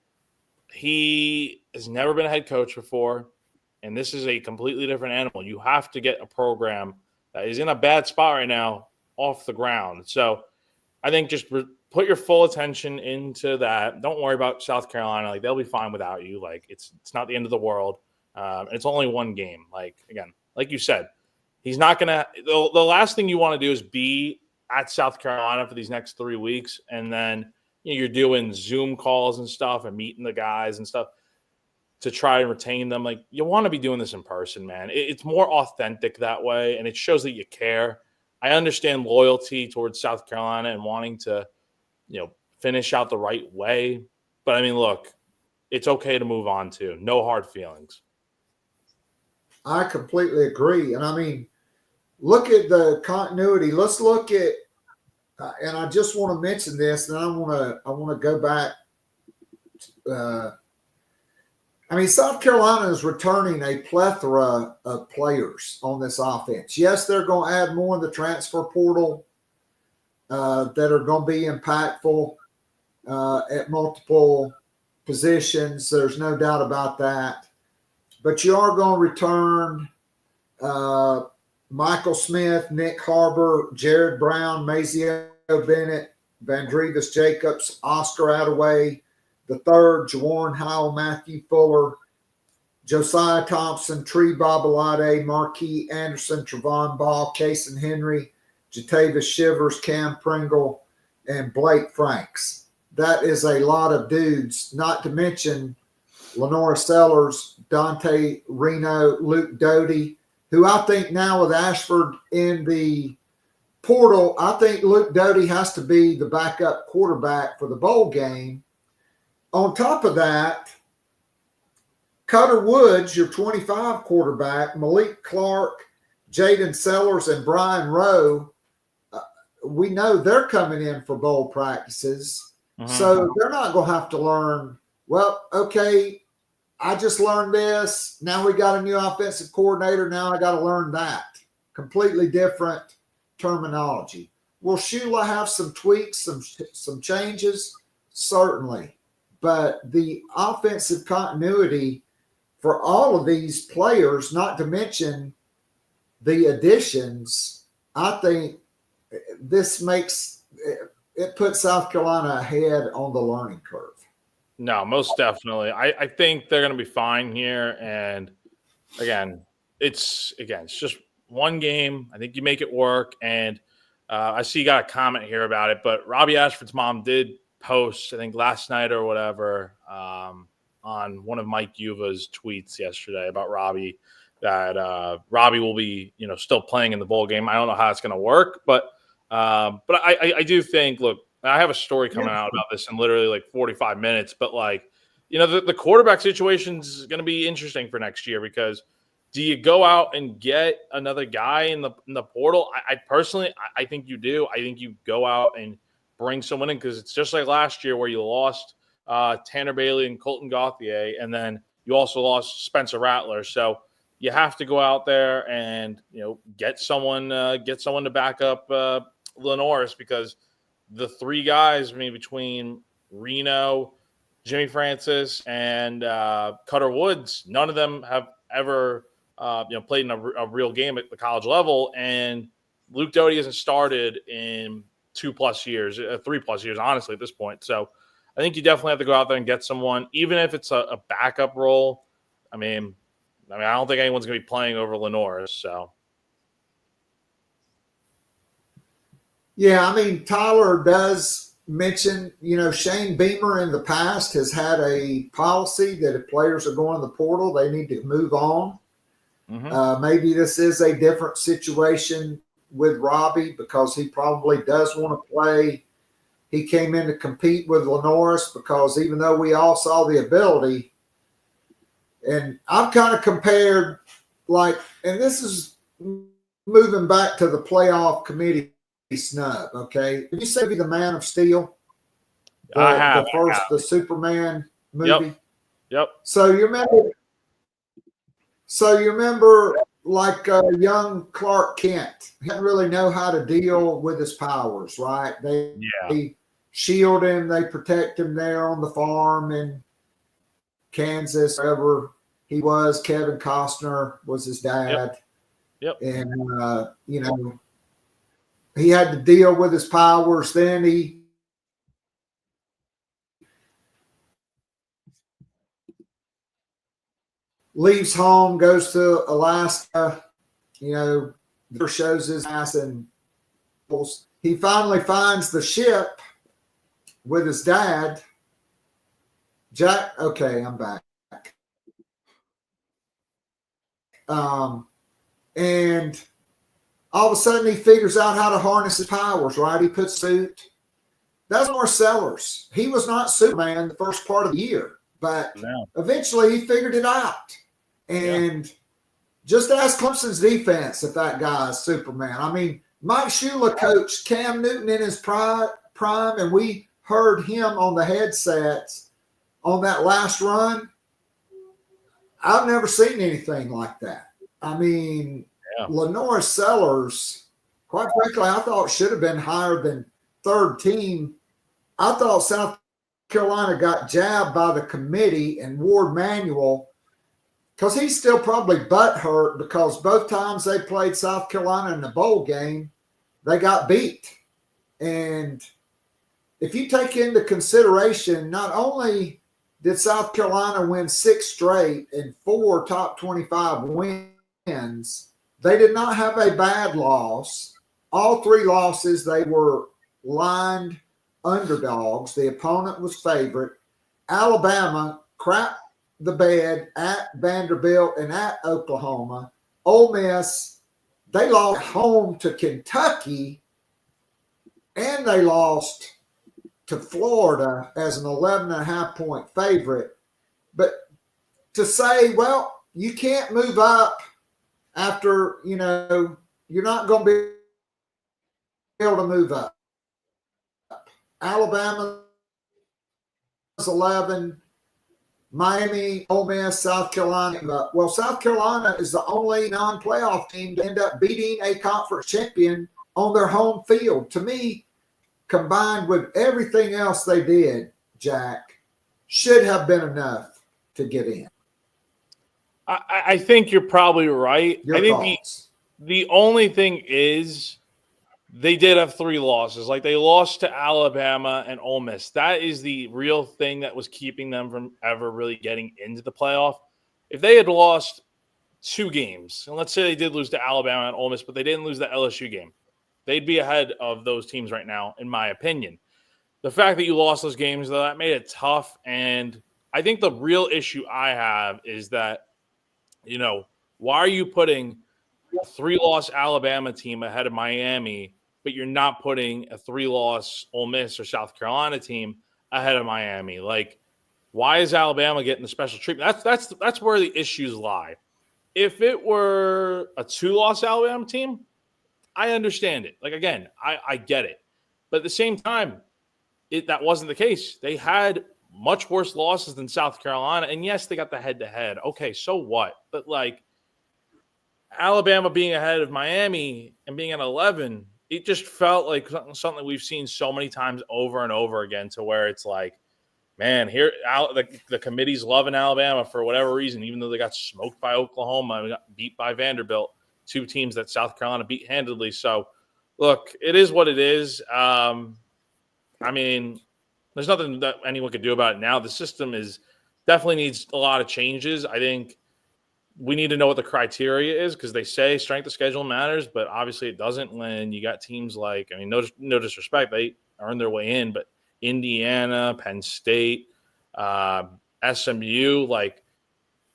he has never been a head coach before, and this is a completely different animal. You have to get a program that is in a bad spot right now off the ground. So I think just put your full attention into that. Don't worry about South Carolina. Like, they'll be fine without you. Like, it's not the end of the world. And it's only one game. Like, again, like you said, he's not going to – the last thing you want to do is be at South Carolina for these next 3 weeks, and then you're doing Zoom calls and stuff and meeting the guys and stuff to try and retain them. Like, you want to be doing this in person, man. It's more authentic that way, and it shows that you care. I understand loyalty towards South Carolina and wanting to, finish out the right way. But, I mean, look, it's okay to move on too. No hard feelings. I completely agree. And, I mean, look at the continuity. Let's look at and I just want to mention this, and I want to go back. South Carolina is returning a plethora of players on this offense. Yes, they're going to add more in the transfer portal that are going to be impactful at multiple positions. There's no doubt about that. But you are going to return Michael Smith, Nick Harbor, Jared Brown, Mazio Bennett, Vandrevis Jacobs, Oscar Attaway, the third, Jawan Howell, Matthew Fuller, Josiah Thompson, Tree Babalade, Marquis Anderson, Trevon Ball, Kason Henry, Jatavis Shivers, Cam Pringle, and Blake Franks. That is a lot of dudes, not to mention Lenora Sellers, Dante Reno, Luke Doty, who I think now with Ashford in the portal, I think Luke Doty has to be the backup quarterback for the bowl game. On top of that, Cutter Woods, your 25 quarterback, Malik Clark, Jaden Sellers, and Brian Rowe, we know they're coming in for bowl practices. Mm-hmm. So they're not going to have to learn, well, okay, I just learned this. Now we got a new offensive coordinator. Now I got to learn that. Completely different terminology. Will Shula have some tweaks, some changes? Certainly. But the offensive continuity for all of these players, not to mention the additions, I think this makes it puts South Carolina ahead on the learning curve. No, most definitely. I think they're going to be fine here. And again, it's just one game. I think you make it work. And I see you got a comment here about it, but Robbie Ashford's mom did post, I think last night or whatever, on one of Mike Yuva's tweets yesterday about Robbie, that Robbie will be, still playing in the bowl game. I don't know how it's going to work, but I do think, look, I have a story coming out about this in literally like 45 minutes, but the quarterback situation is going to be interesting for next year, because do you go out and get another guy in the portal? I personally think you do. I think you go out and bring someone in, because it's just like last year where you lost Tanner Bailey and Colton Gauthier, and then you also lost Spencer Rattler. So you have to go out there and get someone to back up Lenoris, because the three guys, between Reno, Jimmy Francis, and Cutter Woods, none of them have ever played in a real game at the college level, and Luke Doty hasn't started in 2+ years, 3+ years, honestly, at this point. So I think you definitely have to go out there and get someone, even if it's a backup role. I don't think anyone's going to be playing over Lenoris. So. Yeah, Tyler does mention, Shane Beamer in the past has had a policy that if players are going to the portal, they need to move on. Mm-hmm. Maybe this is a different situation with Robbie, because he probably does want to play. He came in to compete with Lenoris, because even though we all saw the ability, and I've kind of compared, and this is moving back to the playoff committee snub, okay? Did you say the Man of Steel? The Superman movie? Yep. So you remember like young Clark Kent. He didn't really know how to deal with his powers, right? They shield him, they protect him there on the farm in Kansas, wherever he was. Kevin Costner was his dad. Yep. And, he had to deal with his powers. Then he leaves home, goes to Alaska, shows his ass, and he finally finds the ship with his dad. Jack, okay, I'm back. And all of a sudden he figures out how to harness his powers, right? He puts suit. That's more Sellers. He was not Superman the first part of the year, but eventually he figured it out. And just ask Clemson's defense if that guy is Superman. I mean, Mike Shula coached Cam Newton in his prime, and we heard him on the headsets on that last run. I've never seen anything like that. I mean, Lenore Sellers, quite frankly, I thought should have been higher than third team. I thought South Carolina got jabbed by the committee and Ward Manuel, because he's still probably butthurt because both times they played South Carolina in the bowl game, they got beat. And if you take into consideration, not only did South Carolina win 6 straight and 4 top 25 wins, they did not have a bad loss. All 3 losses, they were lined underdogs. The opponent was favorite. Alabama crap the bed at Vanderbilt and at Oklahoma. Ole Miss, they lost home to Kentucky, and they lost to Florida as an 11.5-point favorite. But to say, well, you can't move up after, you're not going to be able to move up. Alabama's 11, Miami, Ole Miss, South Carolina. Well, South Carolina is the only non-playoff team to end up beating a conference champion on their home field. To me, combined with everything else they did, Jack, should have been enough to get in. I think you're probably right. Your I think thoughts? the only thing is they did have 3 losses. Like, they lost to Alabama and Ole Miss. That is the real thing that was keeping them from ever really getting into the playoff. If they had lost 2 games, and let's say they did lose to Alabama and Ole Miss, but they didn't lose the LSU game, they'd be ahead of those teams right now, in my opinion. The fact that you lost those games, though, that made it tough. And I think the real issue I have is that, why are you putting a 3-loss Alabama team ahead of Miami, but you're not putting a 3-loss Ole Miss or South Carolina team ahead of Miami? Like, why is Alabama getting the special treatment? That's where the issues lie. If it were a 2-loss Alabama team, I understand it. Like, again, I get it. But at the same time, that wasn't the case. They had much worse losses than South Carolina. And yes, they got the head-to-head. Okay, so what? But, like, Alabama being ahead of Miami and being at 11, it just felt like something we've seen so many times over and over again, to where it's like, man, here the committee's loving Alabama for whatever reason, even though they got smoked by Oklahoma and got beat by Vanderbilt, 2 teams that South Carolina beat handedly. So, look, it is what it is. I mean, there's nothing that anyone could do about it now. The system definitely needs a lot of changes. I think we need to know what the criteria is, because they say strength of schedule matters, but obviously it doesn't when you got teams like, I mean, no disrespect, they earned their way in, but Indiana, Penn State, SMU, like,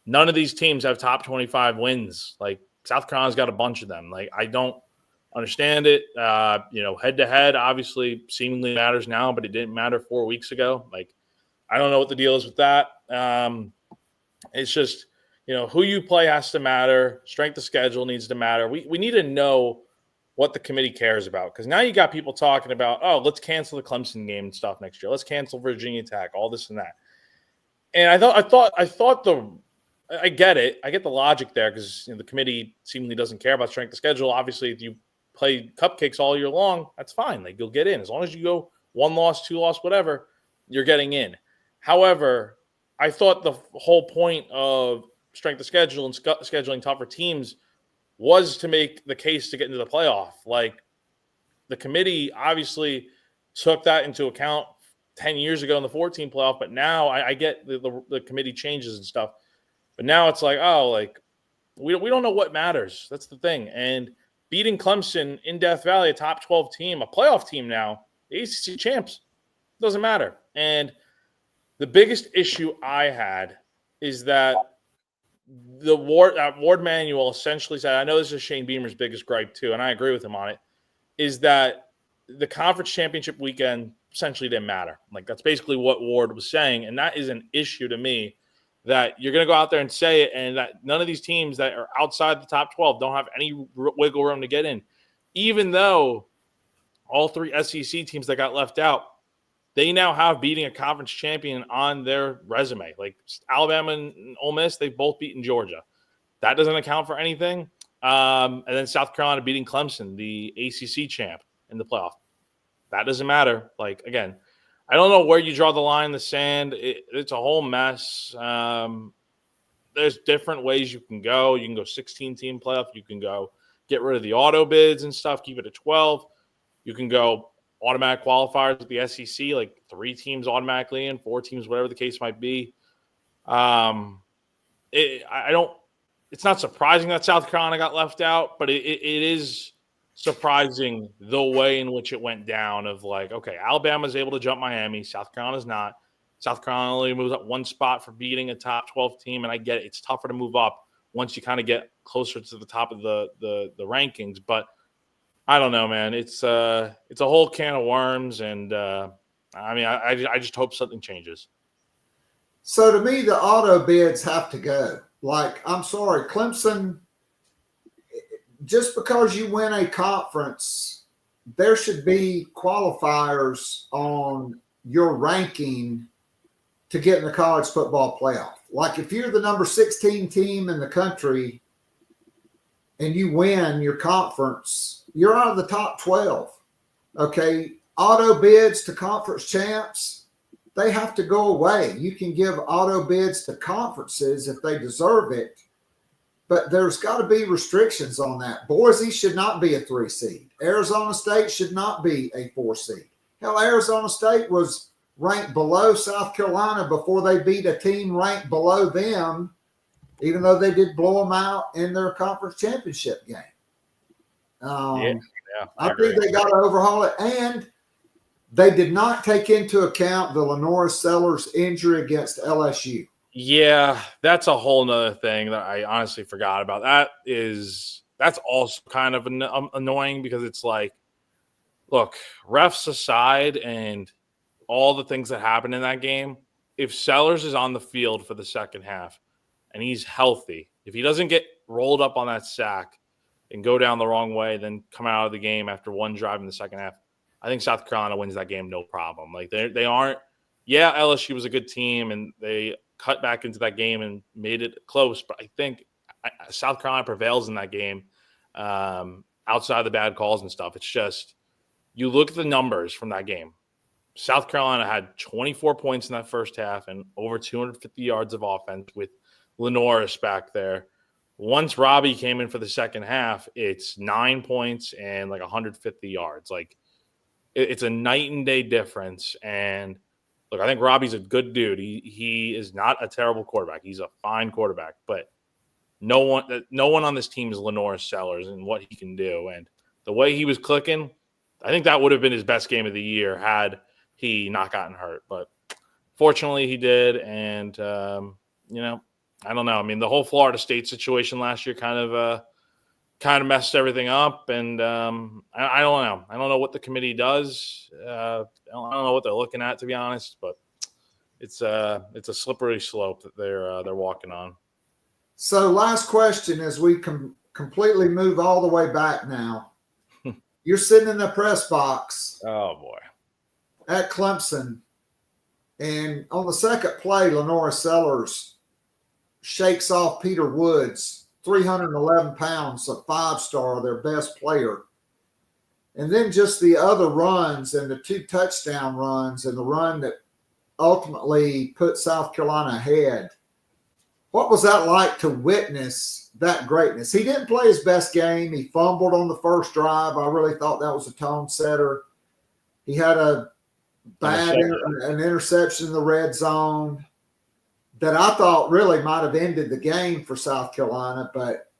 none of these teams have top 25 wins. Like, South Carolina's got a bunch of them. Like, I don't understand it. Head-to-head obviously seemingly matters now, but it didn't matter 4 weeks ago. Like, I don't know what the deal is with that. It's just, who you play has to matter. Strength of schedule needs to matter. We need to know what the committee cares about, because now you got people talking about, oh, let's cancel the Clemson game and stuff next year. Let's cancel Virginia Tech, all this and that. And I thought I get it. I get the logic there because the committee seemingly doesn't care about strength of schedule. Obviously, if you play cupcakes all year long, that's fine. Like, you'll get in. As long as you go 1 loss, 2 loss, whatever, you're getting in. However, I thought the whole point of strength of schedule and scheduling tougher teams was to make the case to get into the playoff. Like, the committee obviously took that into account 10 years ago in the 14 playoff, but now I get the committee changes and stuff. But now it's like, oh, like, we don't know what matters. That's the thing. And beating Clemson in Death Valley, a top 12 team, a playoff team now, the ACC champs, doesn't matter. And the biggest issue I had is that the Ward Manuel essentially said, I know this is Shane Beamer's biggest gripe too, and I agree with him on it, is that the conference championship weekend essentially didn't matter. Like, that's basically what Ward was saying, and that is an issue to me, that you're going to go out there and say it, and that none of these teams that are outside the top 12 don't have any wiggle room to get in, even though all 3 SEC teams that got left out, they now have beating a conference champion on their resume. Like, Alabama and Ole Miss, they've both beaten Georgia. That doesn't account for anything. And then South Carolina beating Clemson, the ACC champ, in the playoff. That doesn't matter. Like, again, I don't know where you draw the line in the sand. It's a whole mess. There's different ways you can go. You can go 16-team playoff. You can go get rid of the auto bids and stuff, keep it at 12. You can go automatic qualifiers with the SEC, like 3 teams automatically in, 4 teams, whatever the case might be. It's not surprising that South Carolina got left out, but it is surprising the way in which it went down of like, okay, Alabama's able to jump Miami. South Carolina's not. South Carolina only moves up 1 spot for beating a top 12 team. And I get it. It's tougher to move up once you kind of get closer to the top of the rankings. But I don't know, man. It's a whole can of worms. And I just hope something changes. So to me, the auto bids have to go. Like, I'm sorry, Clemson, just because you win a conference, there should be qualifiers on your ranking to get in the college football playoff. Like, if you're the number 16 team in the country and you win your conference, you're out of the top 12. Okay, auto bids to conference champs, they have to go away. You can give auto bids to conferences if they deserve it, but there's got to be restrictions on that. Boise should not be a 3 seed. Arizona State should not be a 4 seed. Hell, Arizona State was ranked below South Carolina before they beat a team ranked below them, even though they did blow them out in their conference championship game. I think they got to overhaul it. And they did not take into account the Lenora Sellers injury against LSU. Yeah, that's a whole nother thing that I honestly forgot about. That's also kind of annoying because it's like, look, refs aside and all the things that happened in that game, if Sellers is on the field for the second half and he's healthy, if he doesn't get rolled up on that sack and go down the wrong way, then come out of the game after 1 drive in the second half, I think South Carolina wins that game no problem. Like, they aren't – yeah, LSU was a good team and they – cut back into that game and made it close. But I think South Carolina prevails in that game outside the bad calls and stuff. It's just, you look at the numbers from that game. South Carolina had 24 points in that first half and over 250 yards of offense with Lenoris back there. Once Robbie came in for the second half, it's 9 points and like 150 yards. Like, it's a night and day difference. And look, I think Robbie's a good dude. He is not a terrible quarterback. He's a fine quarterback, but no one on this team is Lenora Sellers and what he can do. And the way he was clicking, I think that would have been his best game of the year had he not gotten hurt. But fortunately, he did. And I don't know. I mean, the whole Florida State situation last year kind of messed everything up. And I don't know. I don't know what the committee does. I don't know what they're looking at, to be honest, but it's a slippery slope that they're walking on. So last question as we completely move all the way back now. You're sitting in the press box. Oh, boy. At Clemson. And on the second play, Lenora Sellers shakes off Peter Woods, 311 pounds, a 5-star, their best player. And then just the other runs and the 2 touchdown runs and the run that ultimately put South Carolina ahead. What was that like to witness that greatness? He didn't play his best game. He fumbled on the first drive. I really thought that was a tone setter. He had an interception in the red zone that I thought really might have ended the game for South Carolina, but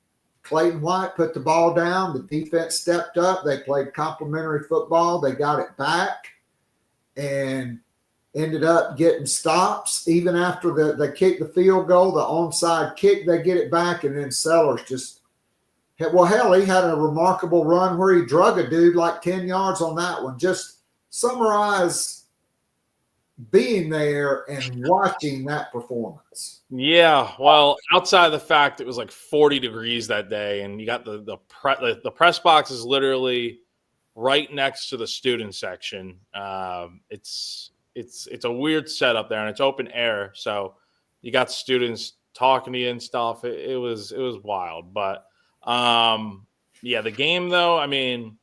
Clayton White put the ball down. The defense stepped up. They played complimentary football. They got it back and ended up getting stops. Even after they kicked the field goal, the onside kick, they get it back, and then Sellers just – well, hell, he had a remarkable run where he drug a dude like 10 yards on that one. Just summarize being there and watching that performance. Yeah, well, outside of the fact it was like 40 degrees that day, and you got the press box is literally right next to the student section. It's a weird setup there, and it's open air, so you got students talking to you and stuff. It was wild, but yeah, the game though. I mean,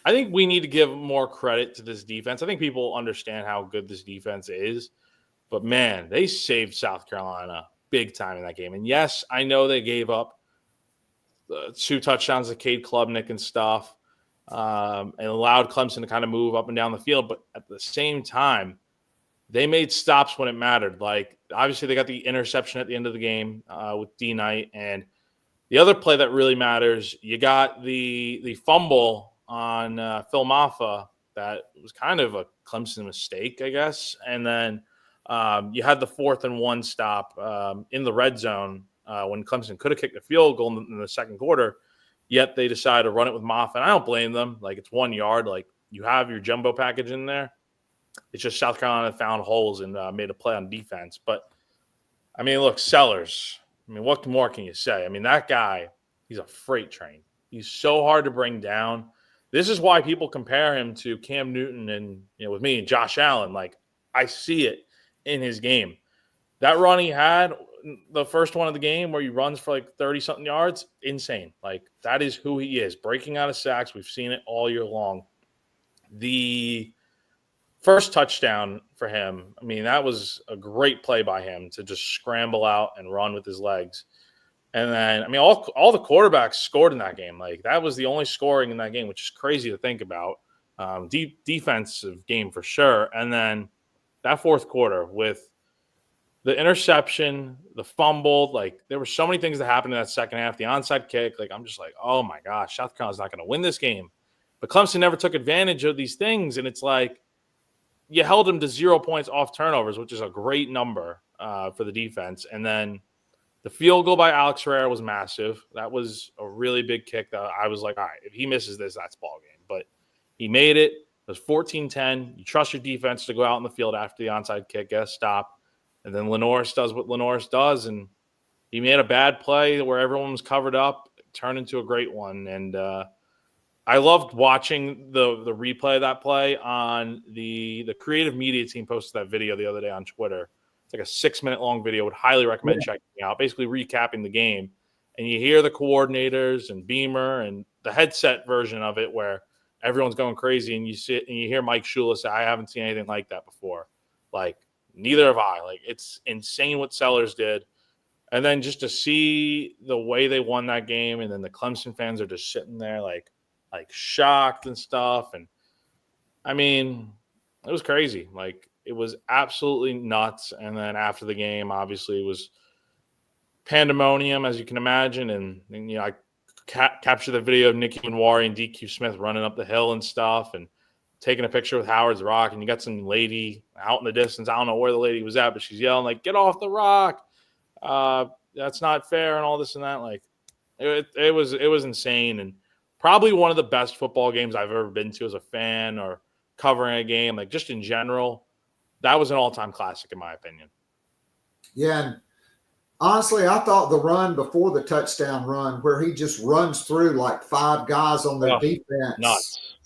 I think we need to give more credit to this defense. I think people understand how good this defense is, but man, they saved South Carolina big time in that game. And yes, I know they gave up 2 touchdowns to Cade Klubnik and stuff, and allowed Clemson to kind of move up and down the field. But at the same time, they made stops when it mattered. Like, obviously, they got the interception at the end of the game with D Knight. And the other play that really matters, you got the fumble on Phil Maffa that was kind of a Clemson mistake, I guess. And then you had the 4th and 1 stop in the red zone when Clemson could have kicked a field goal in the second quarter, yet they decided to run it with Maffa. And I don't blame them. Like, it's 1 yard. Like, you have your jumbo package in there. It's just South Carolina found holes and made a play on defense. But, I mean, look, Sellers, I mean, what more can you say? I mean, that guy, he's a freight train. He's so hard to bring down. This is why people compare him to Cam Newton and, with me and Josh Allen. Like, I see it in his game. That run he had, the first one of the game where he runs for like 30-something yards, insane. Like, that is who he is. Breaking out of sacks, we've seen it all year long. The first touchdown for him, I mean, that was a great play by him to just scramble out and run with his legs. And then, I mean, all the quarterbacks scored in that game. Like, that was the only scoring in that game, which is crazy to think about. Defensive game for sure. And then that fourth quarter with the interception, the fumble, like, there were so many things that happened in that second half. The onside kick, like, I'm just like, oh my gosh, South Carolina's not going to win this game. But Clemson never took advantage of these things, and it's like you held them to 0 points off turnovers, which is a great number for the defense. And then the field goal by Alex Herrera was massive. That was a really big kick that I was like, all right, if he misses this, that's ball game. But he made it. It was 14-10. You trust your defense to go out in the field after the onside kick, get a stop. And then Lenoris does what Lenoris does, and he made a bad play where everyone was covered up, turned into a great one. And I loved watching the replay of that play on the creative media team posted that video the other day on Twitter. It's like a 6-minute long video. Would highly recommend checking it out, basically recapping the game. And you hear the coordinators and Beamer and the headset version of it where everyone's going crazy, and you sit and you hear Mike Shula say, I haven't seen anything like that before. Like, neither have I. Like, it's insane what Sellers did. And then just to see the way they won that game, and then the Clemson fans are just sitting there like shocked and stuff. And I mean, it was crazy. Like, it was absolutely nuts. And then after the game, obviously, it was pandemonium, as you can imagine. And I captured the video of Nicky Manwari and DQ Smith running up the hill and stuff, and taking a picture with Howard's Rock. And you got some lady out in the distance. I don't know where the lady was at, but she's yelling, like, get off the rock. That's not fair, and all this and that. Like, it was insane, and probably one of the best football games I've ever been to as a fan or covering a game. Like, just in general, that was an all-time classic in my opinion. Yeah, and honestly, I thought the run before the touchdown run where he just runs through like 5 guys on their defense.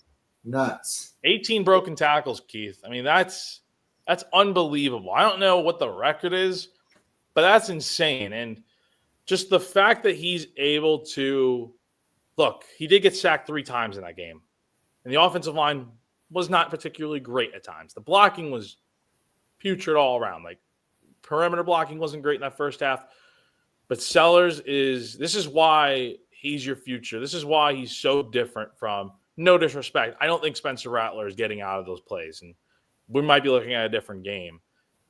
Nuts. 18 broken tackles, Keith. I mean, that's unbelievable. I don't know what the record is, but that's insane. And just the fact that he's able to look, he did get sacked 3 times in that game. And the offensive line was not particularly great at times. The blocking was putrid all around. Like, perimeter blocking wasn't great in that first half. But Sellers this is why he's your future. This is why he's so different from, no disrespect, I don't think Spencer Rattler is getting out of those plays. And we might be looking at a different game.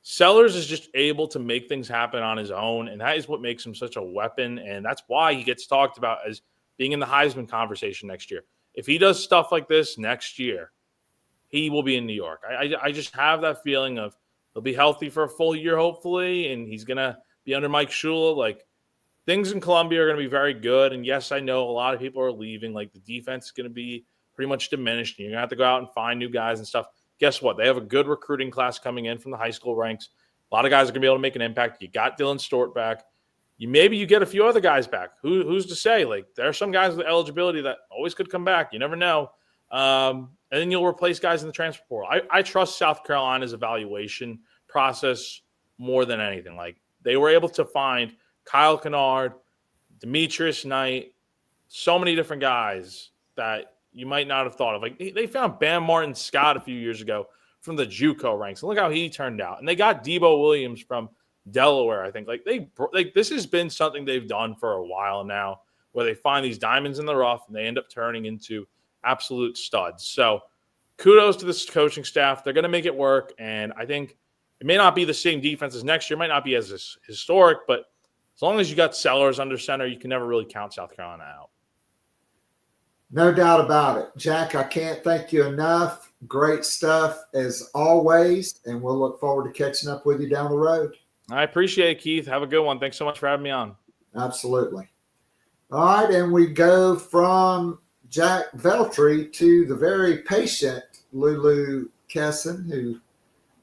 Sellers is just able to make things happen on his own, and that is what makes him such a weapon, and that's why he gets talked about as being in the Heisman conversation next year. If he does stuff like this next year, he will be in New York. I just have that feeling of he'll be healthy for a full year, hopefully, and he's going to be under Mike Shula. Like, things in Columbia are going to be very good, and yes, I know a lot of people are leaving. Like, the defense is going to be pretty much diminished, and you're going to have to go out and find new guys and stuff. Guess what? They have a good recruiting class coming in from the high school ranks. A lot of guys are going to be able to make an impact. You got Dylan Stewart back. Maybe you get a few other guys back. Who's to say? Like, there are some guys with eligibility that always could come back. You never know. And then you'll replace guys in the transfer portal. I trust South Carolina's evaluation process more than anything. Like, they were able to find Kyle Kennard, Demetrius Knight, so many different guys that you might not have thought of. Like, they found Bam Martin Scott a few years ago from the JUCO ranks. And look how he turned out. And they got Debo Williams from Delaware, I think. Like, this has been something they've done for a while now, where they find these diamonds in the rough and they end up turning into absolute studs. So kudos to this coaching staff. They're going to make it work. And I think it may not be the same defense as next year. It might not be as historic, but as long as you got Sellers under center, you can never really count South Carolina out. No doubt about it. Jack, I can't thank you enough. Great stuff as always, and we'll look forward to catching up with you down the road. I appreciate it, Keith. Have a good one. Thanks so much for having me on. Absolutely. All right, and we go from Jack Veltri to the very patient Lulu Kesin, who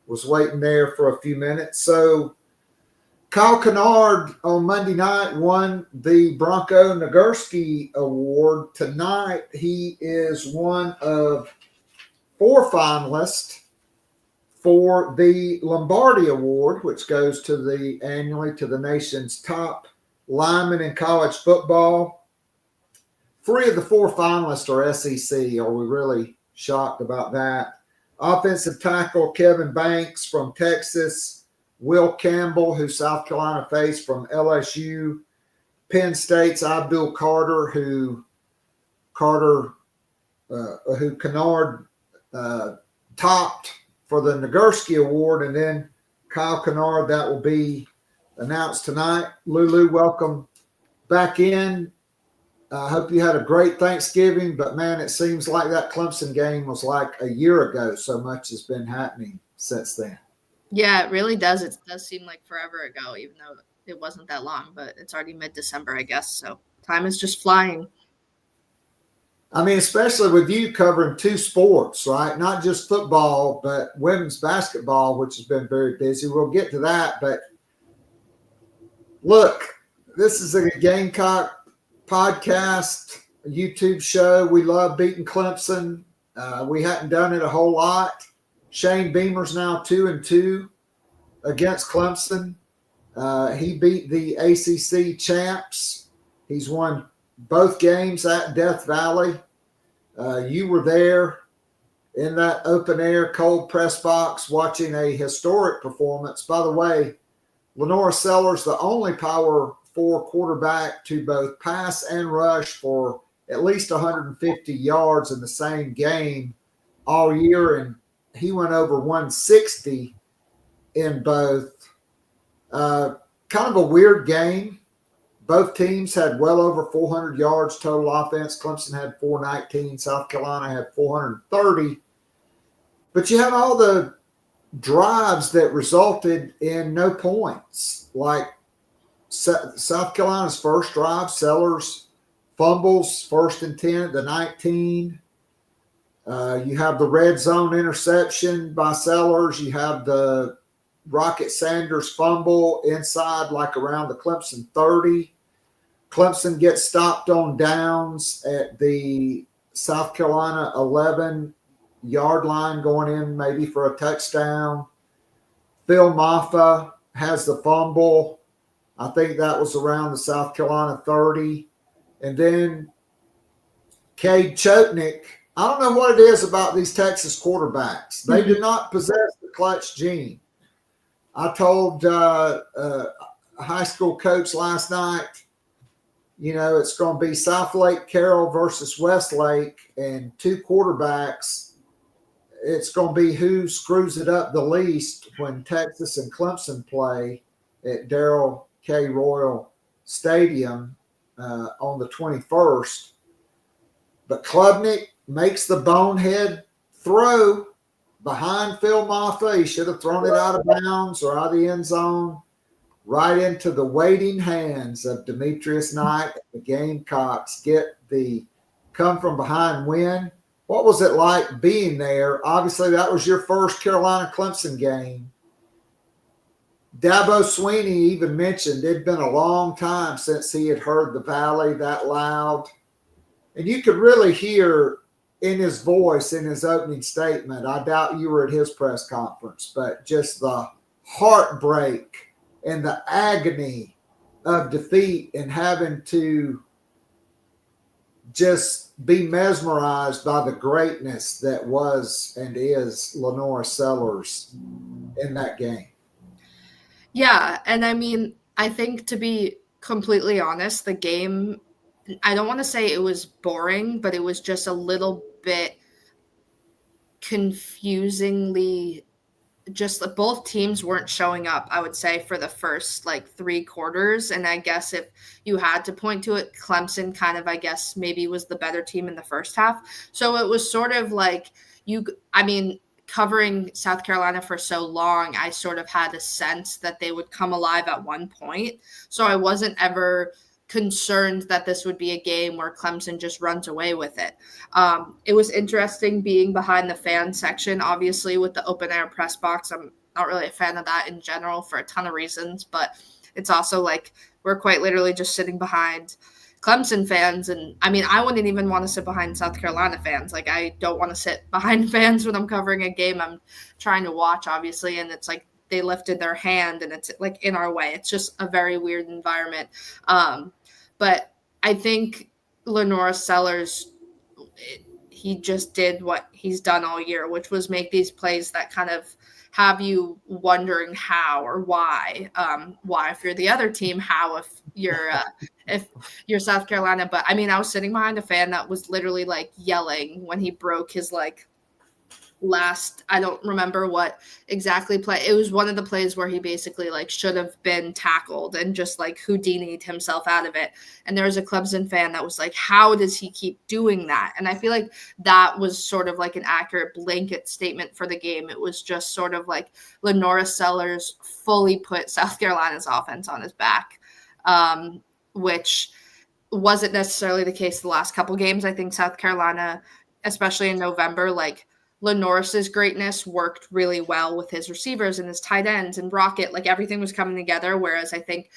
was waiting there for a few minutes. So Kyle Kennard on Monday night won the Bronco Nagurski Award. Tonight, he is one of 4 finalists for the Lombardi Award, which goes to annually to the nation's top linemen in college football. 3 of the 4 finalists are SEC. Are we really shocked about that? Offensive tackle Kevin Banks from Texas. Will Campbell, who South Carolina faced, from LSU. Penn State's Abdul Carter, who Kennard topped for the Nagurski Award, and then Kyle Kennard, that will be announced tonight. Lulu, welcome back in. I hope you had a great Thanksgiving, but man, it seems like that Clemson game was like a year ago. So much has been happening since then. Yeah, it really does. It does seem like forever ago, even though it wasn't that long, but it's already mid-December, I guess. So time is just flying. I mean, especially with you covering 2 sports, right? Not just football, but women's basketball, which has been very busy. We'll get to that. But look, this is a Gamecock podcast, a YouTube show. We love beating Clemson. We hadn't done it a whole lot. Shane Beamer's now 2-2 against Clemson. He beat the ACC champs. He's won both games at Death Valley. You were there in that open-air cold press box watching a historic performance. By the way, Lenora Sellers, the only Power 4 quarterback to both pass and rush for at least 150 yards in the same game all year, and he went over 160 in both. Kind of a weird game. Both teams had well over 400 yards total offense. Clemson had 419. South Carolina had 430. But you have all the drives that resulted in no points. Like South Carolina's first drive, Sellers fumbles, 1st and 10 at the 19. You have the red zone interception by Sellers. You have the Rocket Sanders fumble inside, like around the Clemson 30. Clemson gets stopped on downs at the South Carolina 11-yard line, going in maybe for a touchdown. Phil Maffa has the fumble. I think that was around the South Carolina 30. And then Cade Chotnick. I don't know what it is about these Texas quarterbacks. They do not possess the clutch gene. I told a high school coach last night, it's going to be Southlake Carroll versus Westlake, and two quarterbacks. It's going to be who screws it up the least when Texas and Clemson play at Darrell K. Royal Stadium on the 21st. But Klubnik makes the bonehead throw behind Phil Maffa. He should have thrown it out of bounds or out of the end zone, right into the waiting hands of Demetrius Knight. The Gamecocks get the come-from-behind win. What was it like being there? Obviously, that was your first Carolina-Clemson game. Dabo Sweeney even mentioned it had been a long time since he had heard the Valley that loud. And you could really hear in his voice, in his opening statement, I doubt you were at his press conference, but just the heartbreak and the agony of defeat and having to just be mesmerized by the greatness that was and is Lenora Sellers in that game. Yeah, and I mean, I think, to be completely honest, the game, I don't want to say it was boring, but it was just a little bit confusingly, just both teams weren't showing up, I would say, for the first three quarters. And I guess if you had to point to it, Clemson kind of, I guess, maybe was the better team in the first half. So it was sort of like covering South Carolina for so long, I sort of had a sense that they would come alive at one point. So I wasn't ever concerned that this would be a game where Clemson just runs away with it. It was interesting being behind the fan section, obviously, with the open air press box. I'm not really a fan of that in general for a ton of reasons, but it's also we're quite literally just sitting behind Clemson fans. And I mean, I wouldn't even want to sit behind South Carolina fans. I don't want to sit behind fans when I'm covering a game I'm trying to watch, obviously. And it's they lifted their hand and it's in our way. It's just a very weird environment. But I think Lenora Sellers, he just did what he's done all year, which was make these plays that kind of have you wondering how or why. Why if you're the other team, how if you're South Carolina. But I mean, I was sitting behind a fan that was literally yelling when he broke his last, I don't remember what exactly play. It was one of the plays where he basically should have been tackled and just Houdini'd himself out of it. And there was a Clemson fan that was how does he keep doing that? And I feel that was sort of an accurate blanket statement for the game. It was just sort of Lenora Sellers fully put South Carolina's offense on his back, which wasn't necessarily the case the last couple games. I think South Carolina, especially in November, Lenoris's greatness worked really well with his receivers and his tight ends and Rocket. Everything was coming together, whereas I think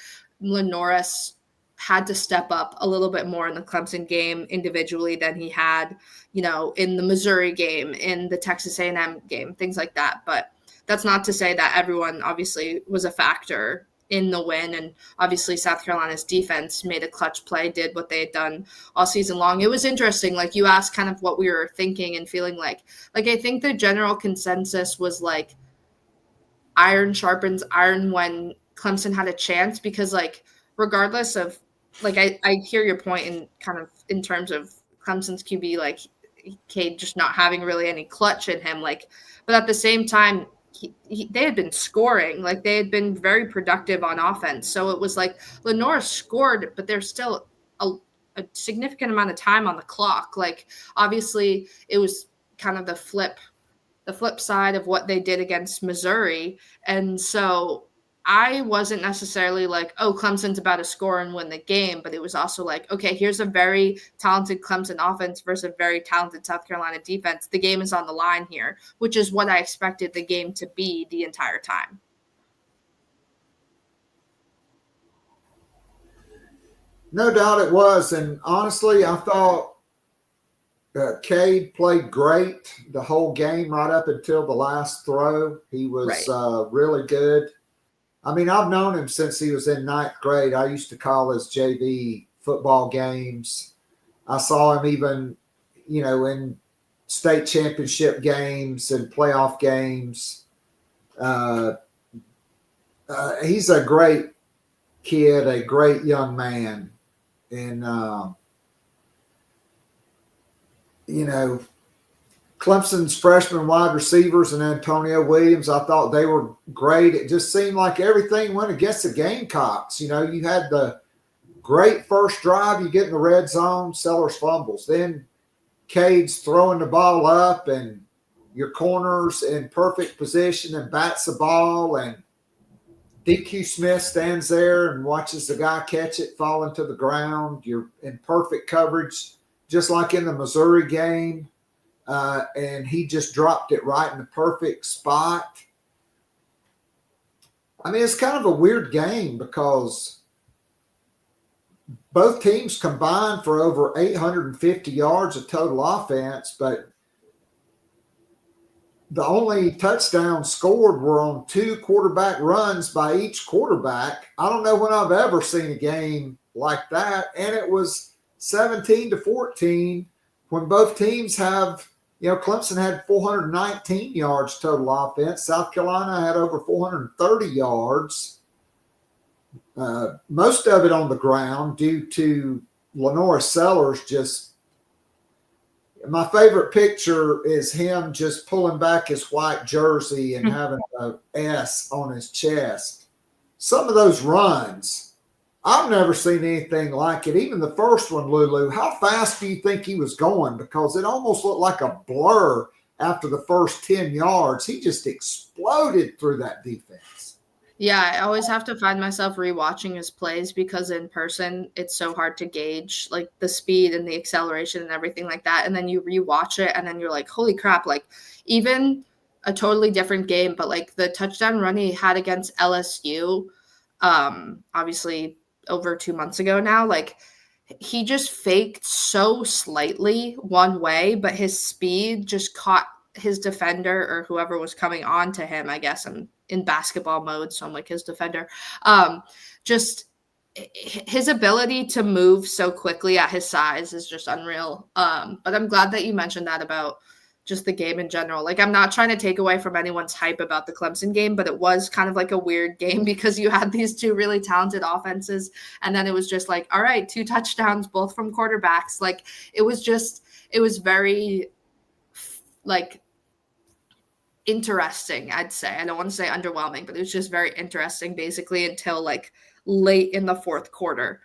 Lenoris had to step up a little bit more in the Clemson game individually than he had, in the Missouri game, in the Texas A&M game, things like that. But that's not to say that everyone obviously was a factor in the win. And obviously South Carolina's defense made a clutch play, did what they had done all season long. It was interesting. You asked kind of what we were thinking and feeling like I think the general consensus was iron sharpens iron when Clemson had a chance, because regardless of I hear your point in kind of in terms of Clemson's QB, Cade just not having really any clutch in him, but at the same time, they had been scoring, they had been very productive on offense. So it was Lenora scored, but there's still a significant amount of time on the clock. Obviously it was kind of the flip side of what they did against Missouri. And so I wasn't necessarily oh, Clemson's about to score and win the game, but it was also okay, here's a very talented Clemson offense versus a very talented South Carolina defense. The game is on the line here, which is what I expected the game to be the entire time. No doubt it was. And honestly, I thought Cade played great the whole game right up until the last throw. He was really good. I mean, I've known him since he was in ninth grade. I used to call his JV football games. I saw him even, in state championship games and playoff games. He's a great kid, a great young man. And, Clemson's freshman wide receivers and Antonio Williams, I thought they were great. It just seemed like everything went against the Gamecocks. You had the great first drive, you get in the red zone, Sellers fumbles. Then Cade's throwing the ball up and your corner's in perfect position and bats the ball, and DQ Smith stands there and watches the guy catch it, fall into the ground. You're in perfect coverage, just like in the Missouri game. And he just dropped it right in the perfect spot. I mean, it's kind of a weird game because both teams combined for over 850 yards of total offense, but the only touchdowns scored were on 2 quarterback runs by each quarterback. I don't know when I've ever seen a game like that. And it was 17-14 when both teams have, Clemson had 419 yards total offense. South Carolina had over 430 yards. Most of it on the ground due to Lenore Sellers just – my favorite picture is him just pulling back his white jersey and having an S on his chest. Some of those runs, I've never seen anything like it. Even the first one, Lulu, how fast do you think he was going? Because it almost looked like a blur after the first 10 yards. He just exploded through that defense. Yeah, I always have to find myself rewatching his plays because in person it's so hard to gauge like the speed and the acceleration and everything like that. And then you rewatch it and then you're like, holy crap, like even a totally different game, but like the touchdown run he had against LSU, obviously over 2 months ago now, like he just faked so slightly one way, but his speed just caught his defender or whoever was coming on to him. I guess I'm in basketball mode, so I'm like his defender. Just his ability to move so quickly at his size is just unreal. But I'm glad that you mentioned that about just the game in general. Like, I'm not trying to take away from anyone's hype about the Clemson game, but it was kind of like a weird game because you had these two really talented offenses, and then it was just like, all right, 2 touchdowns, both from quarterbacks. Like, it was very like interesting, I'd say. I don't want to say underwhelming, but it was just very interesting basically until like late in the fourth quarter.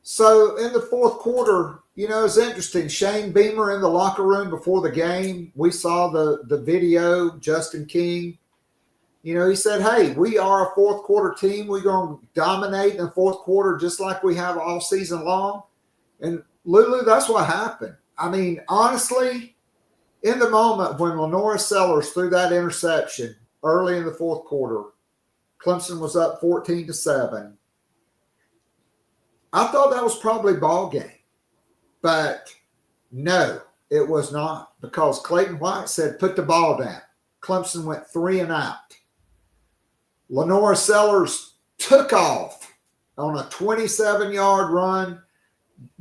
So in the fourth quarter, it's interesting. Shane Beamer in the locker room before the game, we saw the video, Justin King. He said, hey, we are a fourth quarter team. We're going to dominate in the fourth quarter just like we have all season long. And Lulu, that's what happened. I mean, honestly, in the moment when Lenore Sellers threw that interception early in the fourth quarter, Clemson was up 14-7. I thought that was probably ball game. But no, it was not, because Clayton White said, put the ball down. Clemson went 3 and out. Lenore Sellers took off on a 27-yard run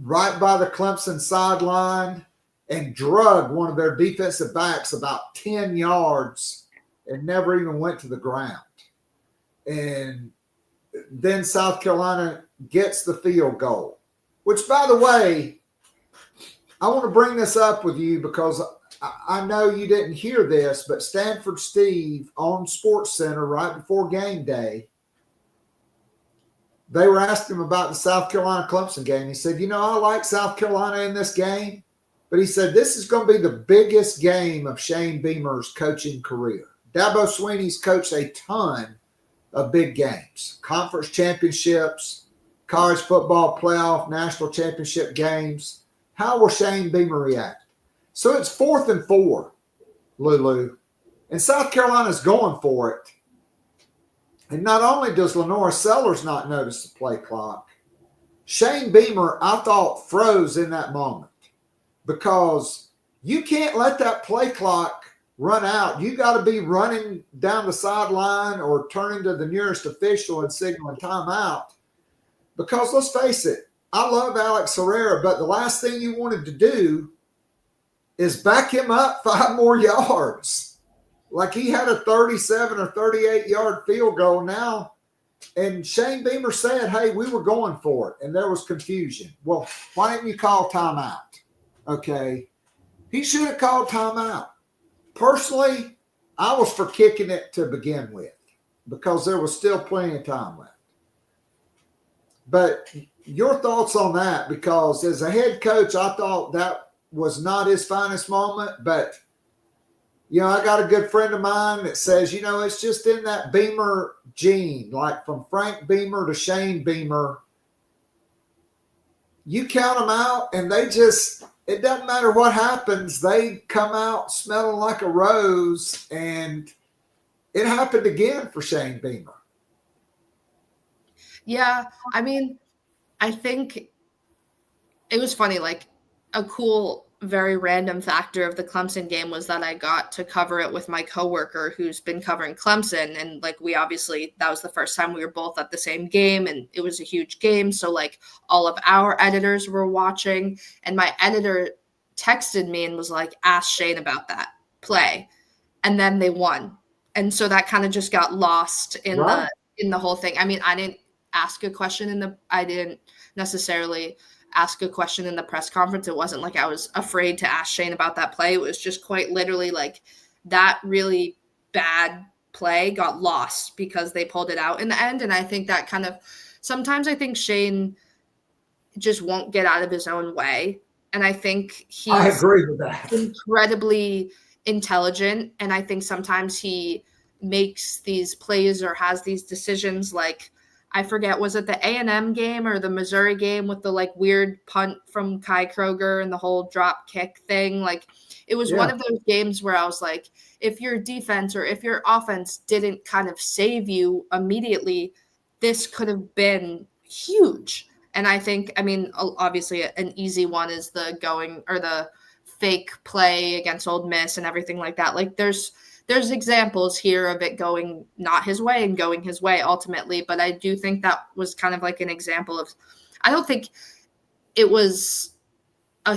right by the Clemson sideline and drug one of their defensive backs about 10 yards and never even went to the ground. And then South Carolina gets the field goal, which, by the way, I want to bring this up with you because I know you didn't hear this, but Stanford Steve on SportsCenter right before game day, they were asking him about the South Carolina-Clemson game. He said, I like South Carolina in this game, but he said this is going to be the biggest game of Shane Beamer's coaching career. Dabo Swinney's coached a ton of big games, conference championships, college football playoff, national championship games. How will Shane Beamer react? So it's 4th and 4, Lulu, and South Carolina's going for it. And not only does Lenore Sellers not notice the play clock, Shane Beamer, I thought, froze in that moment, because you can't let that play clock run out. You got to be running down the sideline or turning to the nearest official and signaling timeout. Because let's face it, I love Alex Herrera, but the last thing you wanted to do is back him up 5 more yards. Like he had a 37 or 38-yard field goal now. And Shane Beamer said, hey, we were going for it. And there was confusion. Well, why didn't you call timeout? Okay. He should have called timeout. Personally, I was for kicking it to begin with because there was still plenty of time left. But your thoughts on that, because as a head coach, I thought that was not his finest moment. But, you know, I got a good friend of mine that says, you know, it's just in that Beamer gene, like from Frank Beamer to Shane Beamer. You count them out and they just – it doesn't matter what happens. They come out smelling like a rose, and it happened again for Shane Beamer. Yeah, I mean, I think it was funny. Like a cool, very random factor of the Clemson game was that I got to cover it with my coworker who's been covering Clemson. And like, we obviously, that was the first time we were both at the same game, and it was a huge game. So like all of our editors were watching, and my editor texted me and was like, ask Shane about that play. And then they won. And so that kind of just got lost in the whole thing. I mean, I didn't necessarily ask a question in the press conference. It wasn't like I was afraid to ask Shane about that play. It was just quite literally like that really bad play got lost because they pulled it out in the end. And I think that kind of, sometimes I think Shane just won't get out of his own way. And I think I agree with that. Incredibly intelligent. And I think sometimes he makes these plays or has these decisions like, I forget, was it the A&M game or the Missouri game with the like weird punt from Kai Kroger and the whole drop kick thing? Like it was one of those games where I was like, if your defense or if your offense didn't kind of save you immediately, this could have been huge. And I think, I mean, obviously an easy one is the fake play against Ole Miss and everything like that. Like there's examples here of it going not his way and going his way ultimately. But I do think that was kind of like an example of, I don't think it was I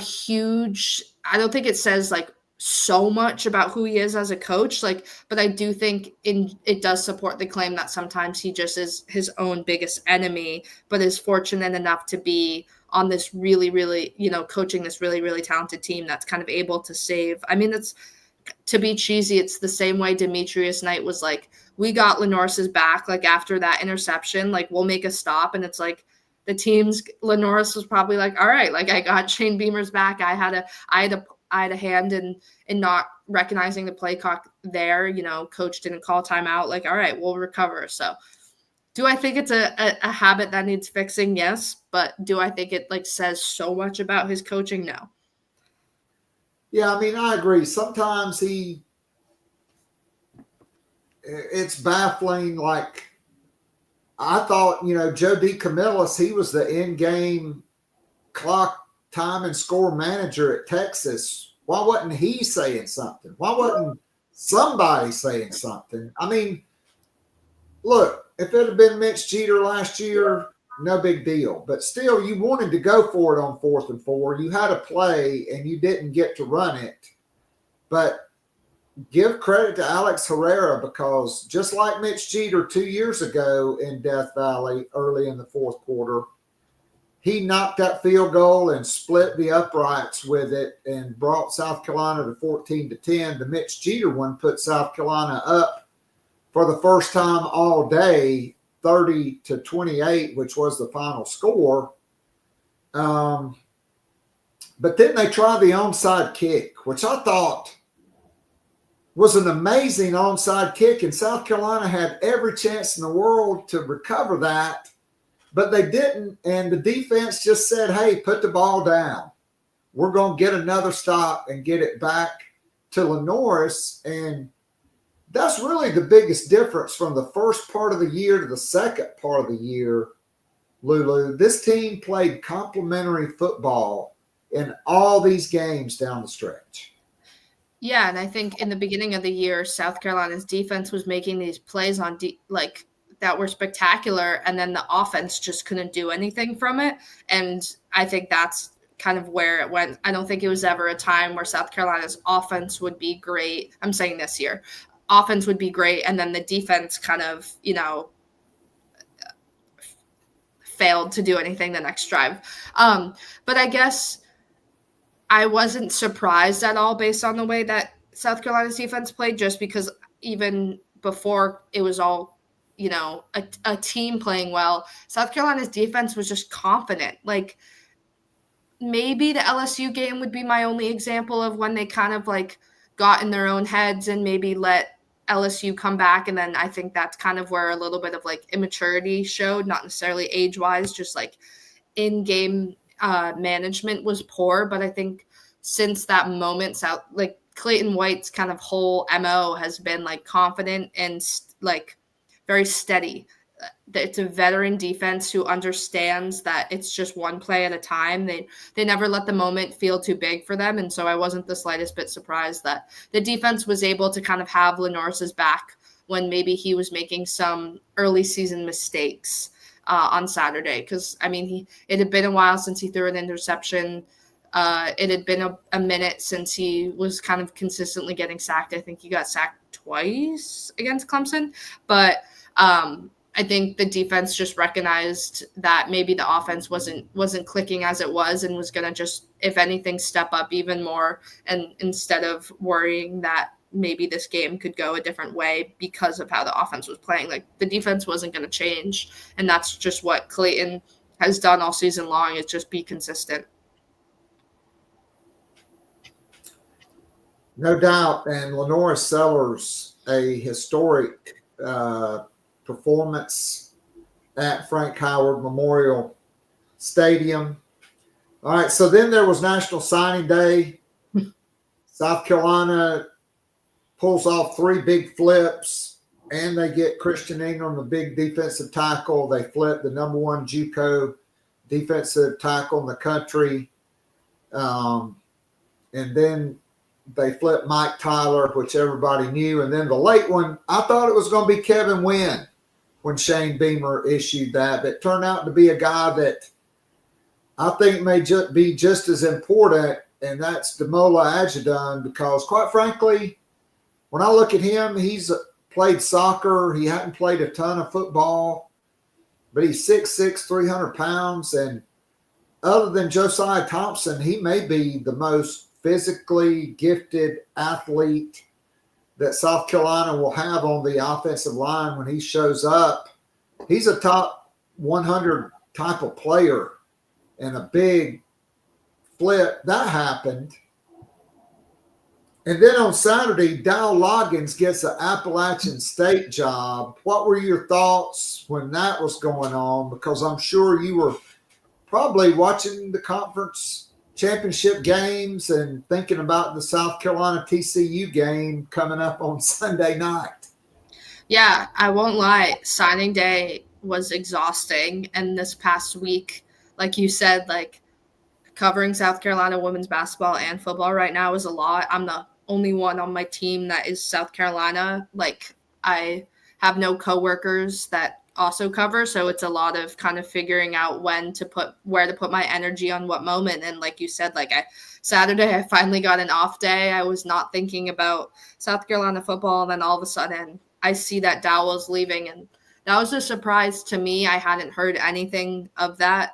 don't think it says like so much about who he is as a coach. Like, but I do think it does support the claim that sometimes he just is his own biggest enemy, but is fortunate enough to be on this really, really, coaching this really, really talented team that's kind of able to save. I mean, it's, to be cheesy, it's the same way Demetrius Knight was like, we got Lenoris's back, like after that interception, like we'll make a stop. And it's like the team's Lenoris was probably like, all right, like I got Shane Beamer's back. I had a hand in not recognizing the play clock there, coach didn't call timeout. Like, all right, we'll recover. So do I think it's a habit that needs fixing? Yes. But do I think it like says so much about his coaching? No. Yeah, I mean, I agree. Sometimes it's baffling. Like, I thought, Joe DeCamillis, he was the in-game clock, time, and score manager at Texas. Why wasn't he saying something? Why wasn't somebody saying something? I mean, look, if it had been Mitch Jeter last year, no big deal. But still, you wanted to go for it on 4th and 4. You had a play, and you didn't get to run it. But give credit to Alex Herrera, because just like Mitch Jeter 2 years ago in Death Valley early in the 4th quarter, he knocked that field goal and split the uprights with it and brought South Carolina to 14-10. The Mitch Jeter one put South Carolina up for the first time all day, 30-28, which was the final score. But then they tried the onside kick, which I thought was an amazing onside kick, and South Carolina had every chance in the world to recover that, but they didn't, and the defense just said, hey, put the ball down. We're going to get another stop and get it back to Lenoris, and that's really the biggest difference from the first part of the year to the second part of the year, Lulu. This team played complementary football in all these games down the stretch. Yeah, and I think in the beginning of the year, South Carolina's defense was making these plays on that were spectacular, and then the offense just couldn't do anything from it. And I think that's kind of where it went. I don't think it was ever a time where South Carolina's offense would be great. I'm saying this year, offense would be great, and then the defense kind of, failed to do anything the next drive. But I guess I wasn't surprised at all based on the way that South Carolina's defense played, just because even before it was all, a team playing well, South Carolina's defense was just confident. Like, maybe the LSU game would be my only example of when they kind of got in their own heads and maybe let LSU come back. And then I think that's kind of where a little bit of immaturity showed, not necessarily age-wise, just in-game management was poor. But I think since that moment, Clayton White's kind of whole MO has been confident and very steady. It's a veteran defense who understands that it's just one play at a time. They never let the moment feel too big for them. And so I wasn't the slightest bit surprised that the defense was able to kind of have Lenoir's back when maybe he was making some early season mistakes on Saturday. Because, it had been a while since he threw an interception. It had been a minute since he was kind of consistently getting sacked. I think he got sacked twice against Clemson. But I think the defense just recognized that maybe the offense wasn't clicking as it was, and was going to just, if anything, step up even more. And instead of worrying that maybe this game could go a different way because of how the offense was playing, the defense wasn't going to change. And that's just what Clayton has done all season long, is just be consistent. No doubt. And Lenoir Sellers, a historic performance at Frank Howard Memorial Stadium. All right, so then there was National Signing Day. South Carolina pulls off 3 big flips, and they get Christian Ingram, the big defensive tackle. They flip the number 1 JUCO defensive tackle in the country. And then they flip Mike Tyler, which everybody knew. And then the late one, I thought it was going to be Kevin Wynn when Shane Beamer issued that. But it turned out to be a guy that I think may be just as important, and that's Demola Adjadon, because quite frankly, when I look at him, he's played soccer. He hadn't played a ton of football, but he's 6'6", 300 pounds. And other than Josiah Thompson, he may be the most physically gifted athlete that South Carolina will have on the offensive line when he shows up. He's a top 100 type of player, and a big flip that happened. And then on Saturday, Dowell Loggains gets an Appalachian State job. What were your thoughts when that was going on? Because I'm sure you were probably watching the conference championship games and thinking about the South Carolina TCU game coming up on Sunday night. Yeah, I won't lie. Signing day was exhausting. And this past week, like you said, covering South Carolina women's basketball and football right now is a lot. I'm the only one on my team that is South Carolina. I have no coworkers that also cover, so it's a lot of kind of figuring out where to put my energy on what moment. And like you said, Saturday I finally got an off day. I was not thinking about South Carolina football, and then all of a sudden I see that Dowell's leaving, and that was a surprise to me. I hadn't heard anything of that.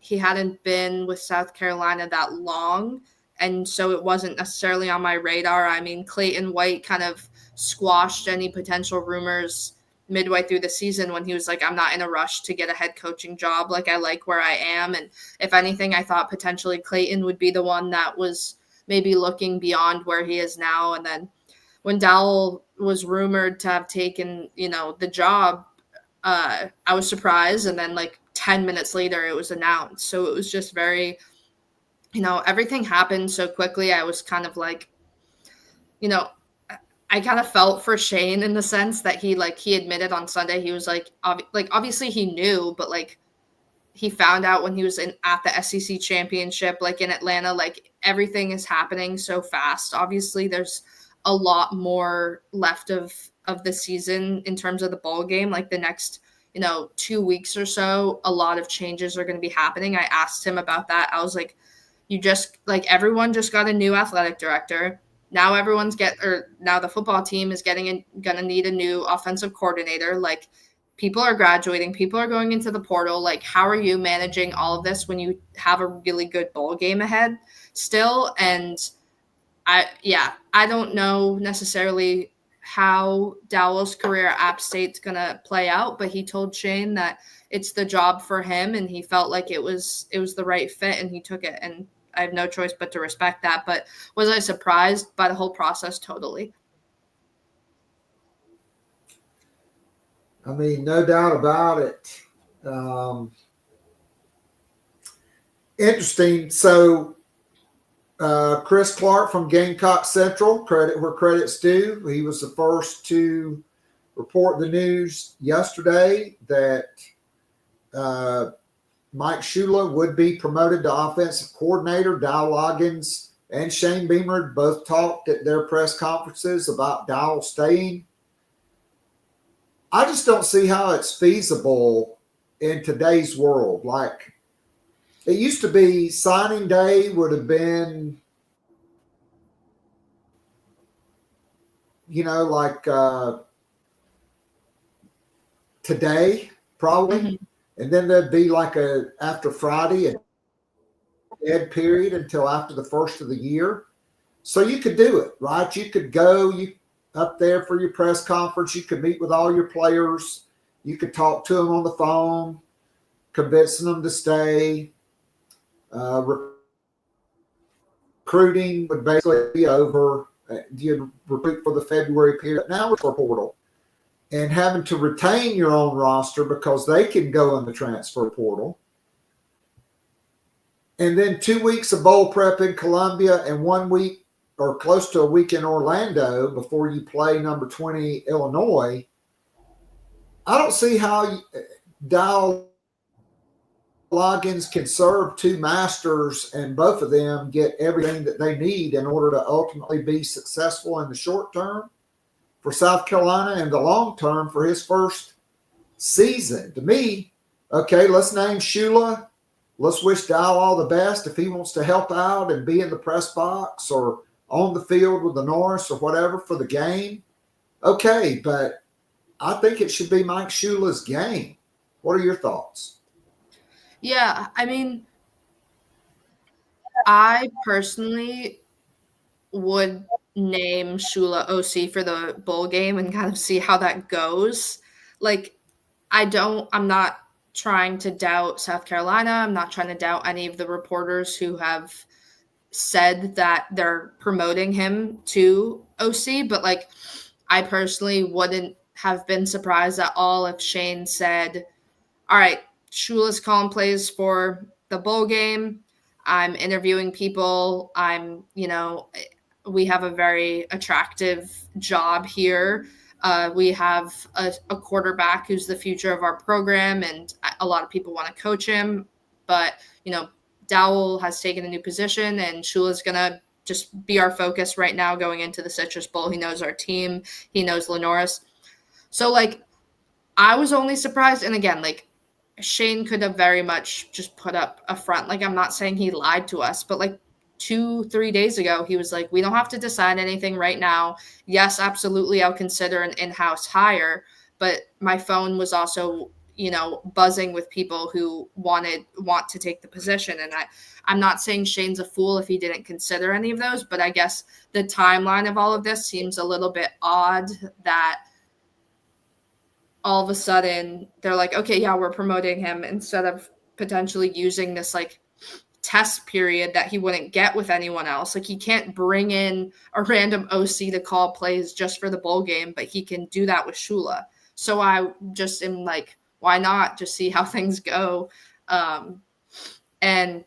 He hadn't been with South Carolina that long, and so it wasn't necessarily on my radar. Clayton White kind of squashed any potential rumors midway through the season when he was like, I'm not in a rush to get a head coaching job. I like where I am. And if anything, I thought potentially Clayton would be the one that was maybe looking beyond where he is now. And then when Dowell was rumored to have taken, the job, I was surprised. And then 10 minutes later, it was announced. So it was just very, everything happened so quickly. I was kind of I kind of felt for Shane in the sense that he admitted on Sunday, he was obviously he knew, but he found out when he was at the SEC championship, like in Atlanta. Like everything is happening so fast. Obviously, there's a lot more left of the season in terms of the bowl game. Like the next, 2 weeks or so, a lot of changes are going to be happening. I asked him about that. I was like, everyone just got a new athletic director. Now now the football team is going to need a new offensive coordinator. Like, people are graduating. People are going into the portal. Like, how are you managing all of this when you have a really good bowl game ahead still? And I don't know necessarily how Dowell's career at App State's going to play out, but he told Shane that it's the job for him, and he felt like it was the right fit, and he took it. And I have no choice but to respect that. But was I surprised by the whole process? Totally. I mean, no doubt about it. Interesting. So, Chris Clark from Gamecock Central, credit where credit's due. He was the first to report the news yesterday that Mike Shula would be promoted to offensive coordinator. Dowell Loggains and Shane Beamer both talked at their press conferences about Dowell staying. I just don't see how it's feasible in today's world. Like, it used to be signing day would have been, today, probably. Mm-hmm. And then there'd be like after Friday, a dead period until after the first of the year. So you could do it, right? You could go up there for your press conference. You could meet with all your players. You could talk to them on the phone, convincing them to stay. Recruiting would basically be over. You'd recruit for the February period. Now it's for portal. And having to retain your own roster because they can go in the transfer portal. And then 2 weeks of bowl prep in Columbia and 1 week or close to a week in Orlando before you play number 20 Illinois. I don't see how Dowell Loggains can serve two masters and both of them get everything that they need in order to ultimately be successful in the short term for South Carolina and the long term for his first season. To me, okay, let's name Shula. Let's wish Dowell all the best if he wants to help out and be in the press box or on the field with the Norris or whatever for the game. Okay, but I think it should be Mike Shula's game. What are your thoughts? Yeah, I mean, I personally would name Shula OC for the bowl game and kind of see how that goes. Like, I'm not trying to doubt South Carolina. I'm not trying to doubt any of the reporters who have said that they're promoting him to OC, but like, I personally wouldn't have been surprised at all if Shane said, all right, Shula's calling plays for the bowl game. I'm interviewing people. We have a very attractive job here. We have a quarterback who's the future of our program, and a lot of people want to coach him. But, Dowell has taken a new position, and Shula's going to just be our focus right now going into the Citrus Bowl. He knows our team. He knows Lenoris. So, I was only surprised. And again, Shane could have very much just put up a front. I'm not saying he lied to us, but 2-3 days ago, he was like, we don't have to decide anything right now. Yes, absolutely, I'll consider an in-house hire. But my phone was also, buzzing with people who want to take the position. And I'm not saying Shane's a fool if he didn't consider any of those, but I guess the timeline of all of this seems a little bit odd that all of a sudden they're like, okay, yeah, we're promoting him instead of potentially using this test period that he wouldn't get with anyone else. He can't bring in a random OC to call plays just for the bowl game, but he can do that with Shula. So I just am like, why not just see how things go? And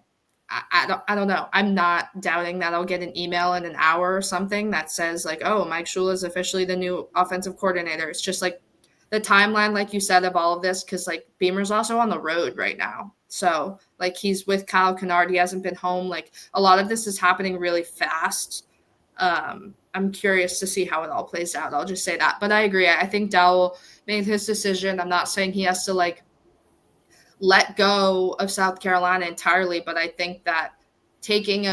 I don't know. I'm not doubting that I'll get an email in an hour or something that says oh, Mike Shula is officially the new offensive coordinator. It's just the timeline, like you said, of all of this, because Beamer's also on the road right now. So, like, he's with Kyle Kennard. He hasn't been home. Like, a lot of this is happening really fast. I'm curious to see how it all plays out. I'll just say that. But I agree. I think Dowell made his decision. I'm not saying he has to, like, let go of South Carolina entirely, but I think that taking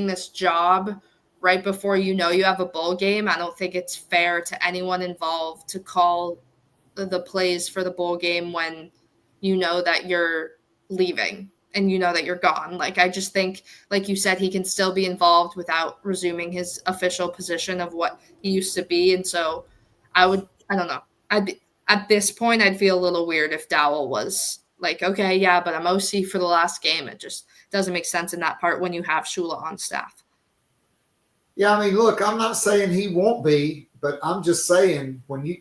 this job right before you have a bowl game, I don't think it's fair to anyone involved to call the plays for the bowl game when you know that you're leaving and you know that you're gone. Like, I just think, like you said, he can still be involved without resuming his official position of what he used to be. And so I don't know. At this point, I'd feel a little weird if Dowell was like, okay, yeah, but I'm OC for the last game. It just doesn't make sense in that part when you have Shula on staff. Yeah, I mean, look, I'm not saying he won't be, but I'm just saying when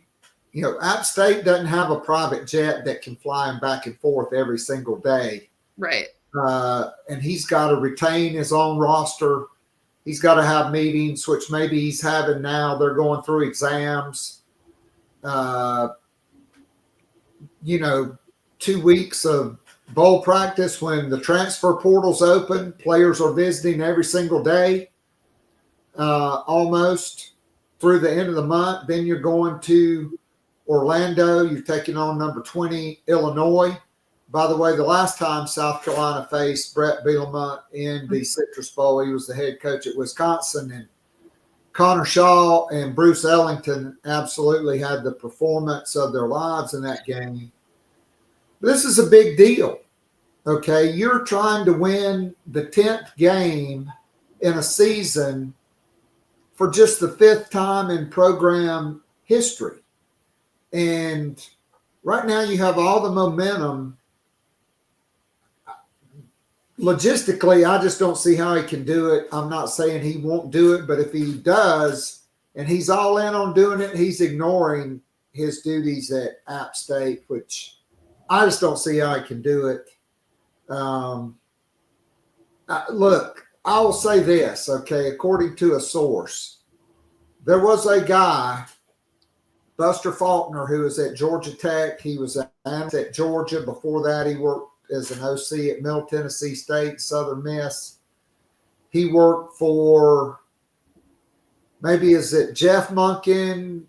App State doesn't have a private jet that can fly him back and forth every single day. Right. And he's got to retain his own roster. He's got to have meetings, which maybe he's having now. They're going through exams. 2 weeks of bowl practice when the transfer portal's open. Players are visiting every single day, almost through the end of the month. Then you're going to Orlando. You're taking on number 20, Illinois. By the way, the last time South Carolina faced Brett Bielema in the Citrus Bowl, he was the head coach at Wisconsin. And Connor Shaw and Bruce Ellington absolutely had the performance of their lives in that game. This is a big deal, okay? You're trying to win the 10th game in a season for just the 5th time in program history. And right now you have all the momentum. Logistically, I just don't see how he can do it. I'm not saying he won't do it, but if he does and he's all in on doing it, he's ignoring his duties at App State, which I just don't see how he can do it. Look, I will say this, okay? According to a source, there was a guy, Buster Faulkner, who was at Georgia Tech. He was at Georgia. Before that, he worked as an OC at Middle Tennessee State, Southern Miss. He worked for, maybe is it Jeff Monken?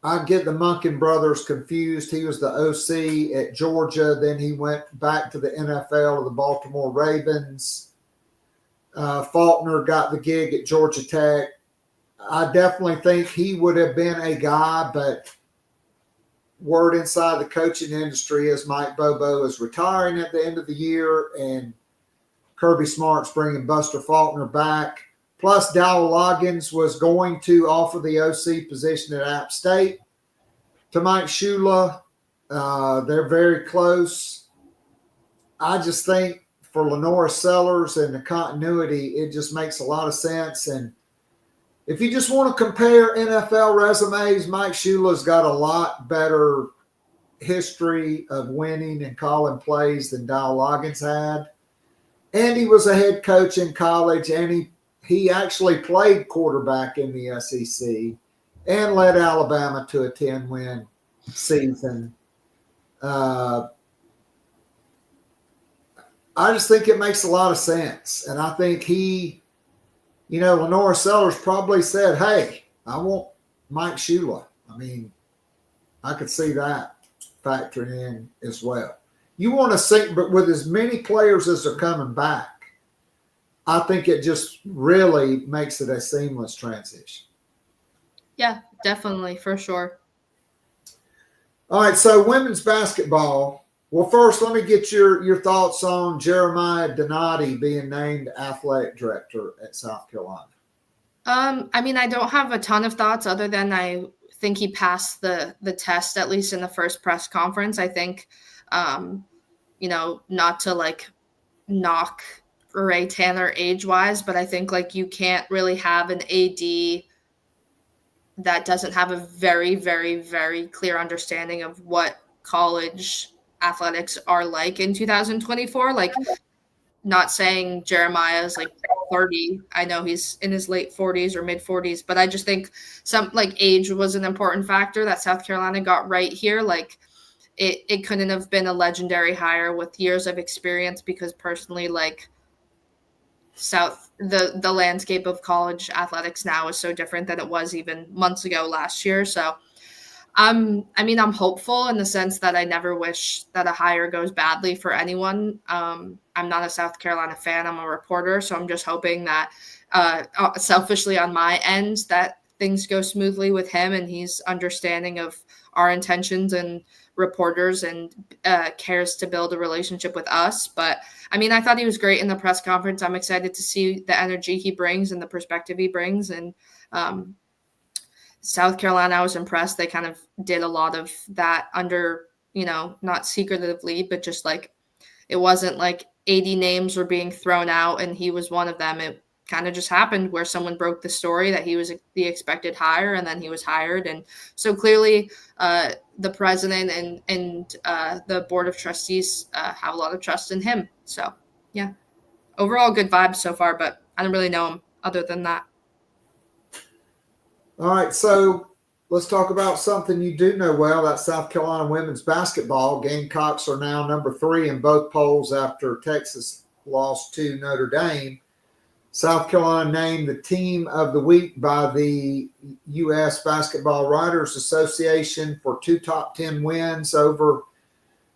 I get the Monken brothers confused. He was the OC at Georgia. Then he went back to the NFL to the Baltimore Ravens. Faulkner got the gig at Georgia Tech. I definitely think he would have been a guy, but word inside the coaching industry is Mike Bobo is retiring at the end of the year, and Kirby Smart's bringing Buster Faulkner back. Plus, Dowell Loggains was going to offer the OC position at App State to Mike Shula. They're very close. I just think for Lenora Sellers and the continuity, it just makes a lot of sense. And if you just want to compare NFL resumes, Mike Shula's got a lot better history of winning and calling plays than Dowell Loggains had. And he was a head coach in college, and he actually played quarterback in the SEC and led Alabama to a 10-win season. I just think it makes a lot of sense. And I think Lenora Sellers probably said, hey, I want Mike Shula. I mean, I could see that factoring in as well. You want to see, but with as many players as are coming back, I think it just really makes it a seamless transition. Yeah, definitely, for sure. All right, so women's basketball. Well, first, let me get your thoughts on Jeremiah Donati being named athletic director at South Carolina. I mean, I don't have a ton of thoughts other than I think he passed the test, at least in the first press conference. I think, not to like knock Ray Tanner age-wise, but I think like you can't really have an AD that doesn't have a very, very, very clear understanding of what college athletics are like in 2024. Like, not saying Jeremiah's like 30. I know he's in his late 40s or mid 40s, but I just think some like age was an important factor that South Carolina got right here. Like, it couldn't have been a legendary hire with years of experience, because personally, like, the landscape of college athletics now is so different than it was even months ago last year. So I'm hopeful in the sense that I never wish that a hire goes badly for anyone. I'm not a South Carolina fan. I'm a reporter. So I'm just hoping that selfishly on my end that things go smoothly with him and he's understanding of our intentions and reporters and cares to build a relationship with us. But I mean, I thought he was great in the press conference. I'm excited to see the energy he brings and the perspective he brings. And South Carolina, I was impressed. They kind of did a lot of that under, not secretively, but just like, it wasn't like 80 names were being thrown out and he was one of them. It kind of just happened where someone broke the story that he was the expected hire, and then he was hired. And so clearly the president and the board of trustees have a lot of trust in him. So yeah, overall good vibes so far, but I don't really know him other than that. All right, so let's talk about something you do know well. That's South Carolina women's basketball. Gamecocks are now number 3 in both polls after Texas lost to Notre Dame. South Carolina named the team of the week by the U.S. Basketball Writers Association for 2 top 10 wins over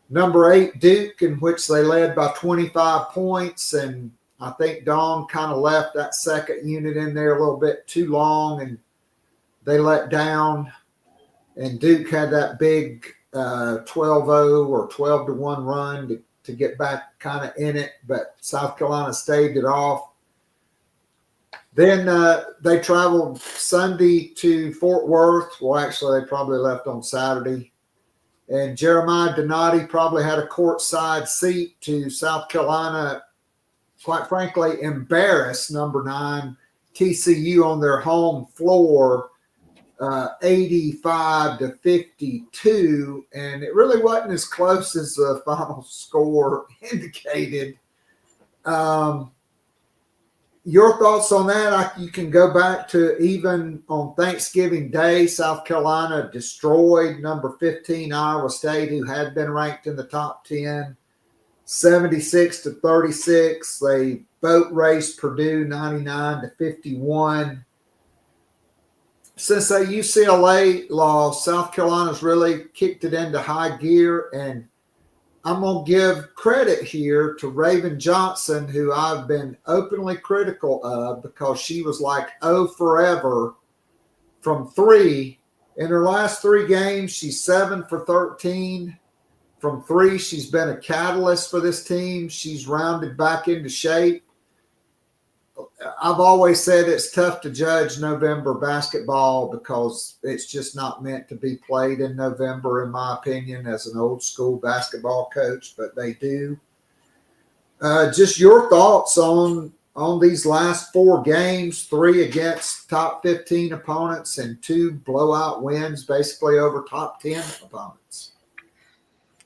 number 8 Duke, in which they led by 25 points. And I think Dawn kind of left that second unit in there a little bit too long, and they let down. And Duke had that big 12-0 or 12-1 run to get back kind of in it, but South Carolina staved it off. Then they traveled Sunday to Fort Worth. Well, actually, they probably left on Saturday. And Jeremiah Donati probably had a courtside seat to South Carolina, quite frankly, embarrassed number 9 TCU on their home floor, 85-52. And it really wasn't as close as the final score indicated. Your thoughts on that? You can go back to even on Thanksgiving Day, South Carolina destroyed number 15 Iowa State, who had been ranked in the top 10, 76-36. They boat raced Purdue 99-51. Since that UCLA loss, South Carolina's really kicked it into high gear, and I'm going to give credit here to Raven Johnson, who I've been openly critical of because she was like, oh, forever from 3. In her last 3 games, she's 7 for 13. From 3, she's been a catalyst for this team. She's rounded back into shape. I've always said it's tough to judge November basketball because it's just not meant to be played in November, in my opinion, as an old school basketball coach, but they do. Just your thoughts on these last 4 games, 3 against top 15 opponents and 2 blowout wins, basically over top 10 opponents.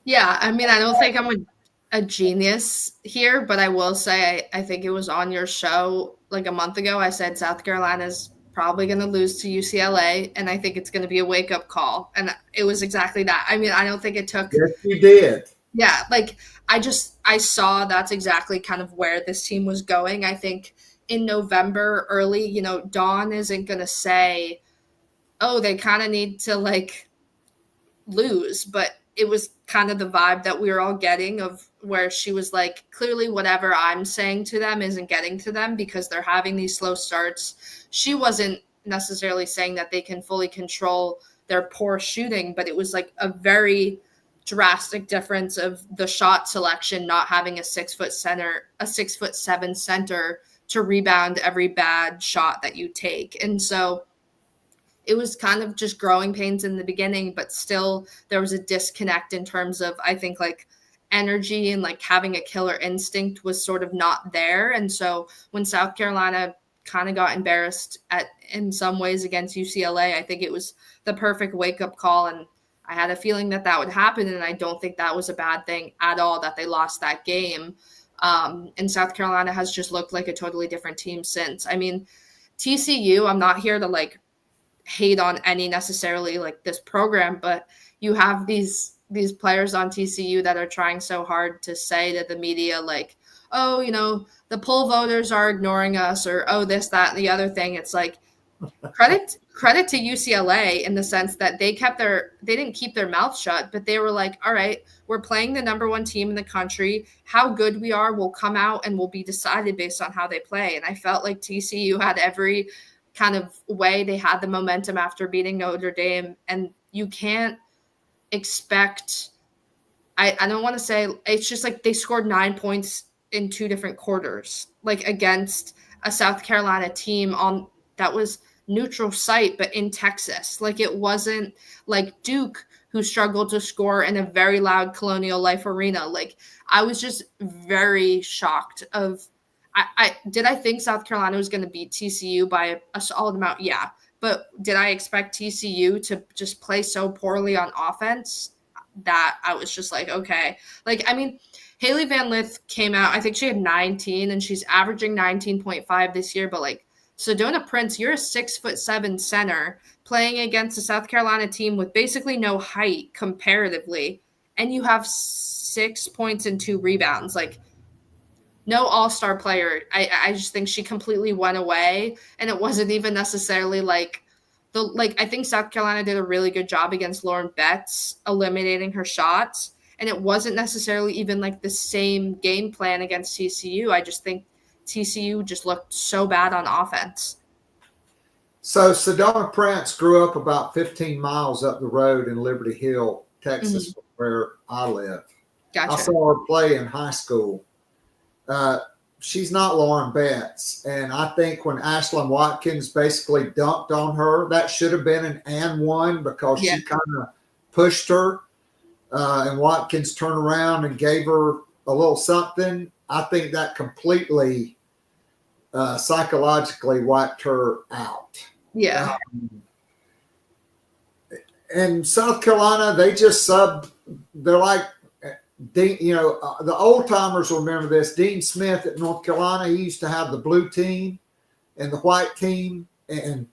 Yeah, I mean, I don't think I'm a genius here, but I will say I think it was on your show like a month ago. I said South Carolina's probably going to lose to UCLA, and I think it's going to be a wake-up call. And it was exactly that. I mean, I don't think it took – Yes, you did. Yeah, like I saw that's exactly kind of where this team was going. I think in November early, Dawn isn't going to say, oh, they kind of need to like lose, but it was kind of the vibe that we were all getting of where she was like, clearly whatever I'm saying to them isn't getting to them because they're having these slow starts. She wasn't necessarily saying that they can fully control their poor shooting, but it was like a very drastic difference of the shot selection, not having a 6'7" center to rebound every bad shot that you take. And so it was kind of just growing pains in the beginning, but still there was a disconnect in terms of, I think, like energy and like having a killer instinct was sort of not there. And so when South Carolina kind of got embarrassed in some ways against UCLA, I think it was the perfect wake-up call. And I had a feeling that would happen, and I don't think that was a bad thing at all that they lost that game. And South Carolina has just looked like a totally different team since. I mean, TCU, I'm not here to like hate on any necessarily like this program, but you have these these players on TCU that are trying so hard to say to the media, like, oh, the poll voters are ignoring us, or, oh, this, that, and the other thing. It's like, credit to UCLA in the sense that they didn't keep their mouth shut, but they were like, all right, we're playing the number one team in the country. How good we are will come out and will be decided based on how they play. And I felt like TCU had every kind of way. They had the momentum after beating Notre Dame, and you can't expect, I don't want to say, it's just like they scored 9 points in 2 different quarters, like against a South Carolina team that was neutral site, but in Texas. Like, it wasn't like Duke, who struggled to score in a very loud Colonial Life arena. Like, I was just very shocked did I think South Carolina was going to beat TCU by a solid amount? Yeah. But did I expect TCU to just play so poorly on offense that I was just like, okay. Like, I mean, Haley Van Lith came out, I think she had 19, and she's averaging 19.5 this year. But like, Sedona Prince, you're a 6'7" center playing against a South Carolina team with basically no height comparatively, and you have 6 points and 2 rebounds. Like, no all-star player. I just think she completely went away, and it wasn't even necessarily like I think South Carolina did a really good job against Lauren Betts, eliminating her shots, and it wasn't necessarily even like the same game plan against TCU. I just think TCU just looked so bad on offense. So Sedona Prince grew up about 15 miles up the road in Liberty Hill, Texas, where I live. Gotcha. I saw her play in high school. She's not Lauren Betts. And I think when Ashlyn Watkins basically dunked on her, that should have been an and one, because she kind of pushed her. And Watkins turned around and gave her a little something. I think that completely psychologically wiped her out. Yeah. And South Carolina, they just they're like, Dean, the old timers will remember this. Dean Smith at North Carolina, he used to have the blue team and the white team, and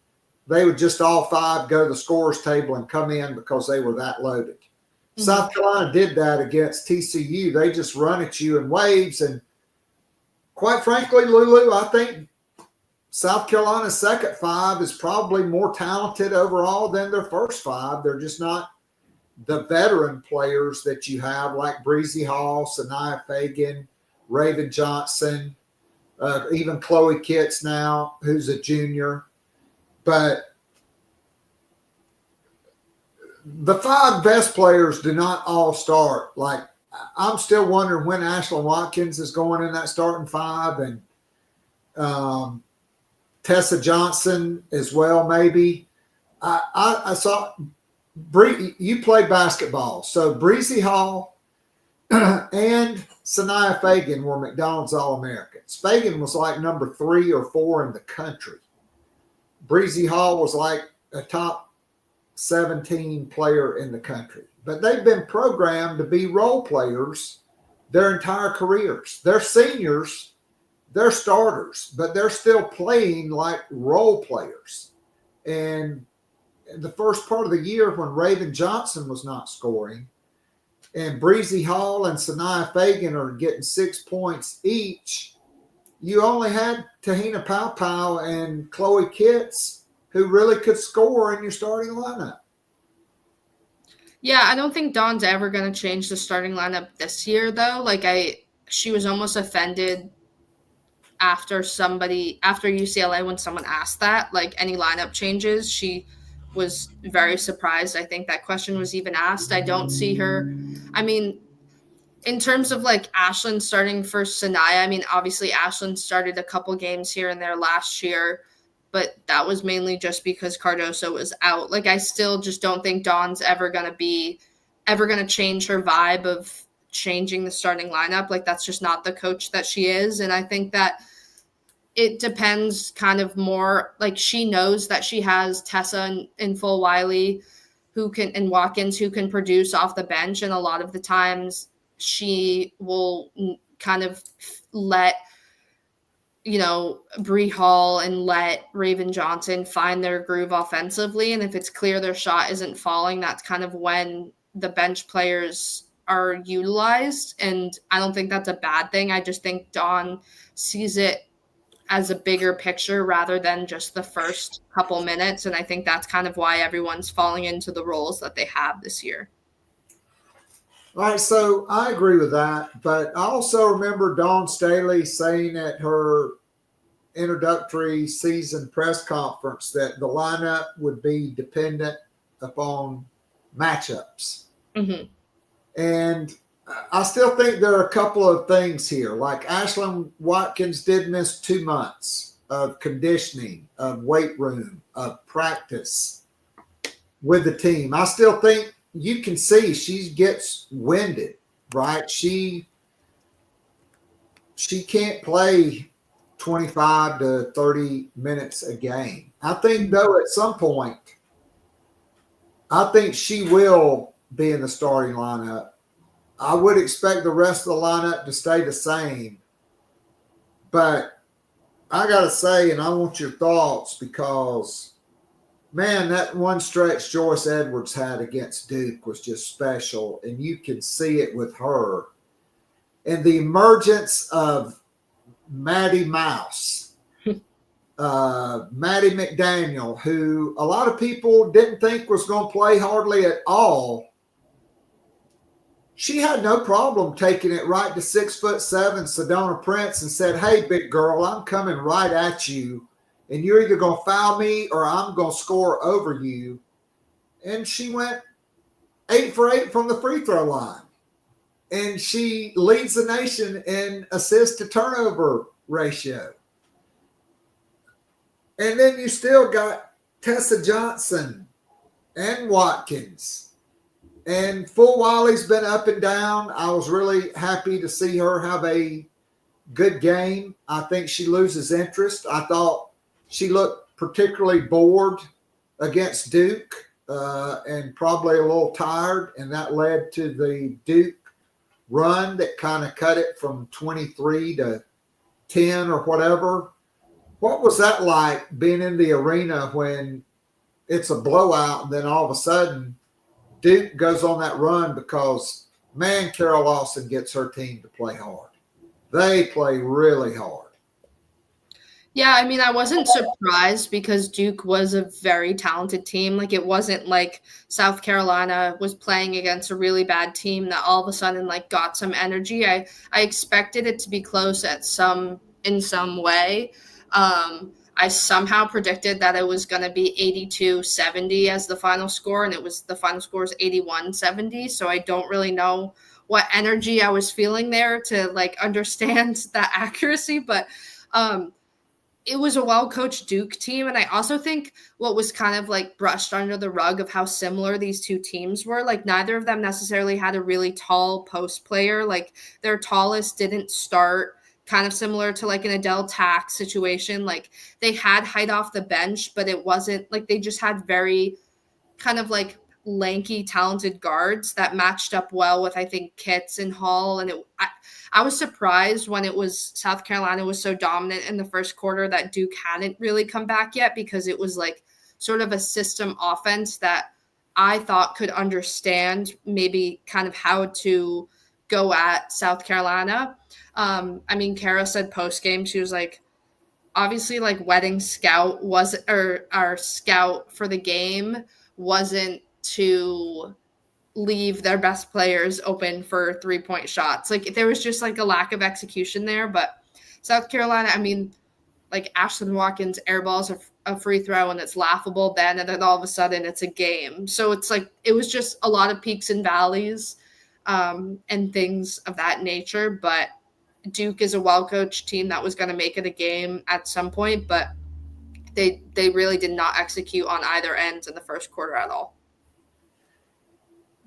they would just all 5 go to the scorer's table and come in because they were that loaded. Mm-hmm. South Carolina did that against TCU. They just run at you in waves. And quite frankly, Lulu, I think South Carolina's second 5 is probably more talented overall than their first 5. They're just not the veteran players that you have, like Breezy Hall, Sanaya Fagan, Raven Johnson, even Chloe Kitts now, who's a junior. But the 5 best players do not all start. Like, I'm still wondering when Ashlyn Watkins is going in that starting 5, and Tessa Johnson as well, maybe. I saw you play basketball. So Breezy Hall and Sanaya Fagan were McDonald's All-Americans. Fagan was like number 3 or 4 in the country. Breezy Hall was like a top 17 player in the country. But they've been programmed to be role players their entire careers. They're seniors, they're starters, but they're still playing like role players. And the first part of the year when Raven Johnson was not scoring, and Breezy Hall and Sanaya Fagan are getting 6 points each, you only had Tahina Pau and Chloe Kitts who really could score in your starting lineup. Yeah, I don't think Dawn's ever going to change the starting lineup this year, though. Like, she was almost offended after UCLA when someone asked that, like, any lineup changes. She was very surprised. I think that question was even asked. I don't see her. I mean, in terms of like Ashlyn starting for Sanaya, I mean, obviously Ashlyn started a couple games here and there last year, but that was mainly just because Cardoso was out. Like, I still just don't think Dawn's ever going to change her vibe of changing the starting lineup. Like, that's just not the coach that she is. And I think that it depends kind of more, like, she knows that she has Tessa and Full Wiley and Watkins who can produce off the bench. And a lot of the times she will kind of let, Bree Hall and let Raven Johnson find their groove offensively. And if it's clear their shot isn't falling, that's kind of when the bench players are utilized, and I don't think that's a bad thing. I just think Dawn sees it as a bigger picture rather than just the first couple minutes, and I think that's kind of why everyone's falling into the roles that they have this year. All right, so I agree with that, but I also remember Dawn Staley saying at her introductory season press conference that the lineup would be dependent upon matchups. Mm-hmm. And I still think there are a couple of things here. Like Ashlyn Watkins did miss 2 months of conditioning, of weight room, of practice with the team. I still think you can see she gets winded, right? She can't play 25 to 30 minutes a game. I think, though, at some point, I think she will be in the starting lineup. I would expect the rest of the lineup to stay the same. But I got to say, and I want your thoughts because, man, that one stretch Joyce Edwards had against Duke was just special, and you can see it with her. And the emergence of Maddie Mouse, Maddie McDaniel, who a lot of people didn't think was going to play hardly at all. She had no problem taking it right to 6'7" Sedona Prince and said, "Hey, big girl, I'm coming right at you, and you're either going to foul me or I'm going to score over you." And she went 8 for 8 from the free throw line. And she leads the nation in assist to turnover ratio. And then you still got Tessa Johnson and Watkins. And Fulwiley's been up and down. I was really happy to see her have a good game. I think she loses interest. I thought she looked particularly bored against Duke and probably a little tired, and that led to the Duke run that kind of cut it from 23 to 10 or whatever. What was that like being in the arena when it's a blowout and then all of a sudden Duke goes on that run because, man, Carol Lawson gets her team to play hard. They play really hard. Yeah, I mean, I wasn't surprised because Duke was a very talented team. Like, it wasn't like South Carolina was playing against a really bad team that all of a sudden, like, got some energy. I expected it to be close in some way. I somehow predicted that it was going to be 82-70 as the final score, and the final score is 81-70. So I don't really know what energy I was feeling there to like understand that accuracy, but it was a well-coached Duke team. And I also think what was kind of like brushed under the rug of how similar these two teams were, like neither of them necessarily had a really tall post player. Like their tallest didn't start, kind of similar to like an Adele Tack situation. Like they had height off the bench, but it wasn't like they just had very kind of like lanky, talented guards that matched up well with, I think, Kitts and Hall. And I was surprised when it was South Carolina was so dominant in the first quarter that Duke hadn't really come back yet, because it was like sort of a system offense that I thought could understand maybe kind of how to go at South Carolina. I mean, Kara said post game, she was like, obviously, like wedding scout our scout for the game wasn't to leave their best players open for 3-point shots. Like there was just like a lack of execution there. But South Carolina, I mean, like Ashlyn Watkins airballs a free throw and it's laughable then, and then all of a sudden it's a game. So it's like it was just a lot of peaks and valleys and things of that nature. But Duke is a well-coached team that was going to make it a game at some point, but they really did not execute on either end in the first quarter at all.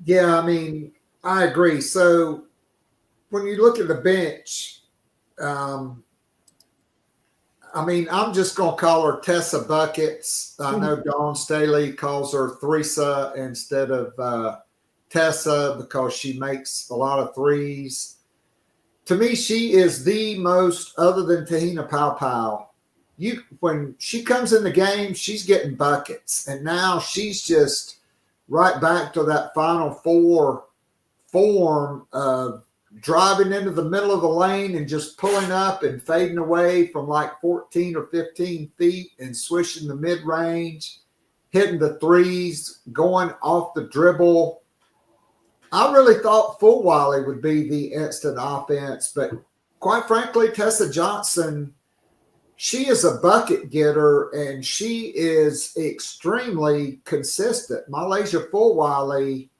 Yeah, I mean, I agree. So when you look at the bench, I mean, I'm just going to call her Tessa Buckets. I know Dawn Staley calls her Theresa instead of Tessa because she makes a lot of threes. To me, she is the most, other than Tahina Pau, when she comes in the game, she's getting buckets. And now she's just right back to that Final Four form of driving into the middle of the lane and just pulling up and fading away from like 14 or 15 feet and swishing the mid-range, hitting the threes, going off the dribble. I really thought Fulwiley would be the instant offense, but quite frankly, Tessa Johnson, she is a bucket getter and she is extremely consistent. Malaysia Fulwiley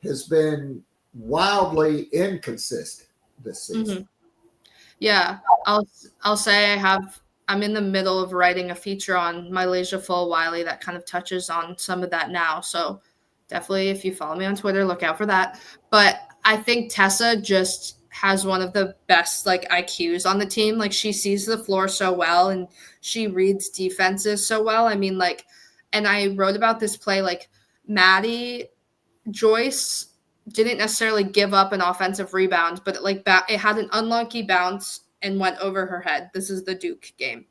has been wildly inconsistent this season. Mm-hmm. Yeah, I'll say I'm in the middle of writing a feature on Malaysia Fulwiley that kind of touches on some of that now. So definitely, if you follow me on Twitter, look out for that. But I think Tessa just has one of the best like IQs on the team. Like she sees the floor so well and she reads defenses so well. I mean, like, and I wrote about this play, like Maddie Joyce didn't necessarily give up an offensive rebound, but it had an unlucky bounce and went over her head. This is the Duke game.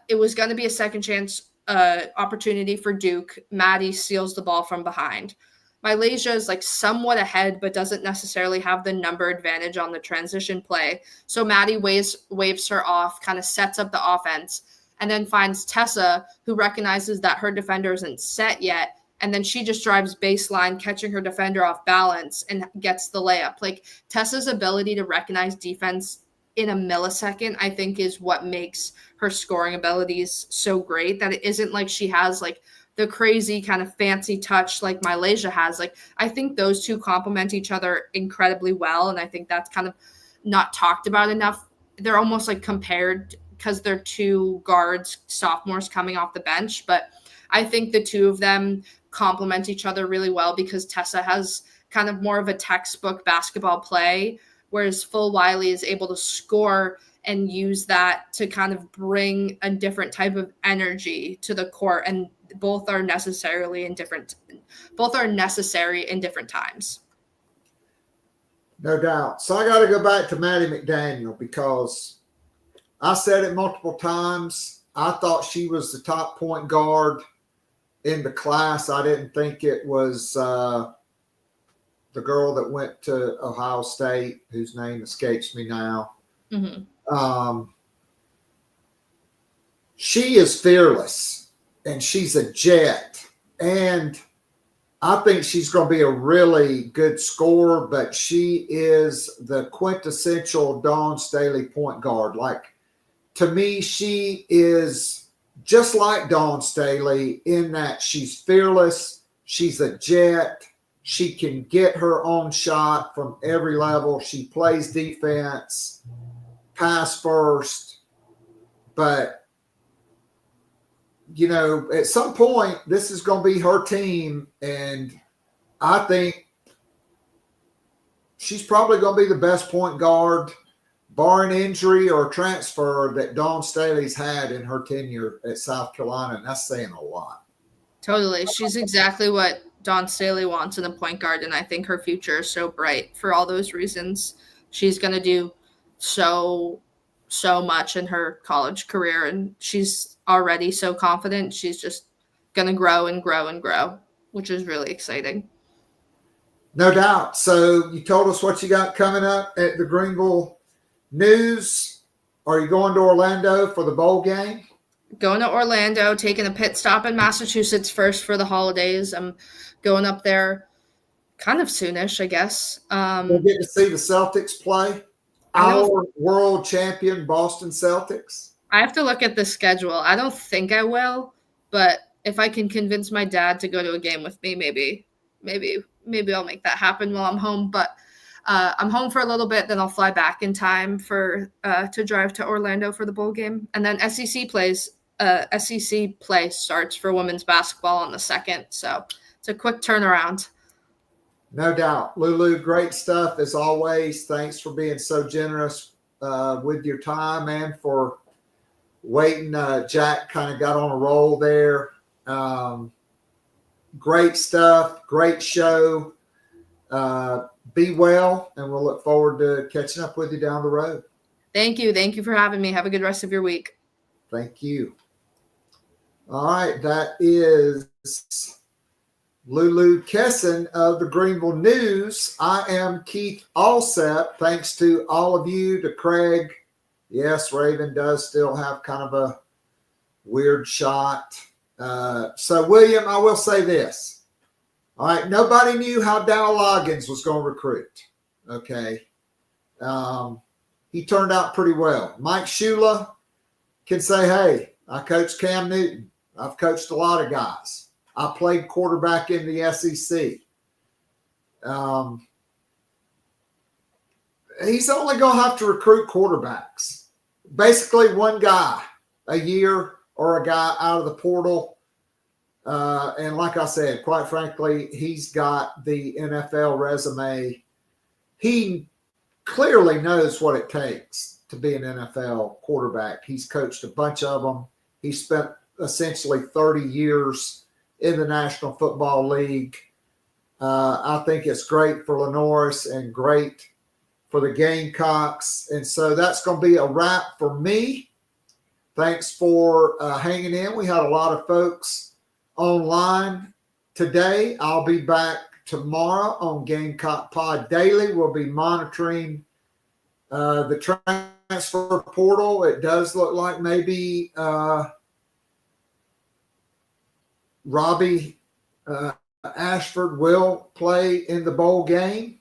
It was going to be a second chance opportunity for Duke. Maddie steals the ball from behind. Malaysia is like somewhat ahead, but doesn't necessarily have the number advantage on the transition play. So Maddie waves her off, kind of sets up the offense, and then finds Tessa, who recognizes that her defender isn't set yet. And then she just drives baseline, catching her defender off balance and gets the layup. Like Tessa's ability to recognize defense in a millisecond, I think, is what makes her scoring abilities so great, that it isn't like she has like the crazy kind of fancy touch like Malaysia has. Like I think those two complement each other incredibly well. And I think that's kind of not talked about enough. They're almost like compared because they're two guards, sophomores coming off the bench. But I think the two of them complement each other really well because Tessa has kind of more of a textbook basketball play, whereas Fulwiley is able to score and use that to kind of bring a different type of energy to the court. And both are necessary in different times. No doubt. So I got to go back to Maddie McDaniel because I said it multiple times. I thought she was the top point guard in the class. I didn't think it was the girl that went to Ohio State, whose name escapes me now. Mm-hmm. She is fearless and she's a jet. And I think she's going to be a really good scorer, but she is the quintessential Dawn Staley point guard. Like, to me, she is just like Dawn Staley in that she's fearless, she's a jet, she can get her own shot from every level, she plays defense, pass first, but, you know, at some point, this is going to be her team, and I think she's probably going to be the best point guard, barring injury or transfer, that Dawn Staley's had in her tenure at South Carolina, and that's saying a lot. Totally. She's exactly what Dawn Staley wants in a point guard, and I think her future is so bright for all those reasons. She's going to do so much in her college career, and she's already so confident. She's just going to grow and grow and grow, which is really exciting. No doubt. So you told us what you got coming up at the Greenville News. Are you going to Orlando for the bowl game? Going to Orlando, taking a pit stop in Massachusetts first for the holidays. I'm going up there kind of soonish, I guess. We'll get to see the Celtics play. Our world champion Boston Celtics. I have to look at the schedule. I don't think I will, but if I can convince my dad to go to a game with me, maybe I'll make that happen while I'm home. But I'm home for a little bit, then I'll fly back in time for to drive to Orlando for the bowl game, and then SEC play starts for women's basketball on the 2nd. So it's a quick turnaround. No doubt. Lulu, great stuff as always. Thanks for being so generous with your time and for waiting. Jack kind of got on a roll there. Great stuff. Great show. Be well, and we'll look forward to catching up with you down the road. Thank you. Thank you for having me. Have a good rest of your week. Thank you. All right. That is Lulu Kesin of the Greenville News. I am Keith Allsep. Thanks to all of you, to Craig. Yes, Raven does still have kind of a weird shot. So, William, I will say this. All right, nobody knew how Dowell Loggains was going to recruit. Okay. He turned out pretty well. Mike Shula can say, hey, I coached Cam Newton. I've coached a lot of guys. I played quarterback in the SEC. He's only going to have to recruit quarterbacks. Basically one guy a year or a guy out of the portal. And like I said, quite frankly, he's got the NFL resume. He clearly knows what it takes to be an NFL quarterback. He's coached a bunch of them. He spent essentially 30 years in the National Football League. I think it's great for Lenoris and great for the Gamecocks. And so that's going to be a wrap for me. Thanks for hanging in. We had a lot of folks online today. I'll be back tomorrow on Gamecock Pod Daily. We'll be monitoring the transfer portal. It does look like maybe Robbie Ashford will play in the bowl game.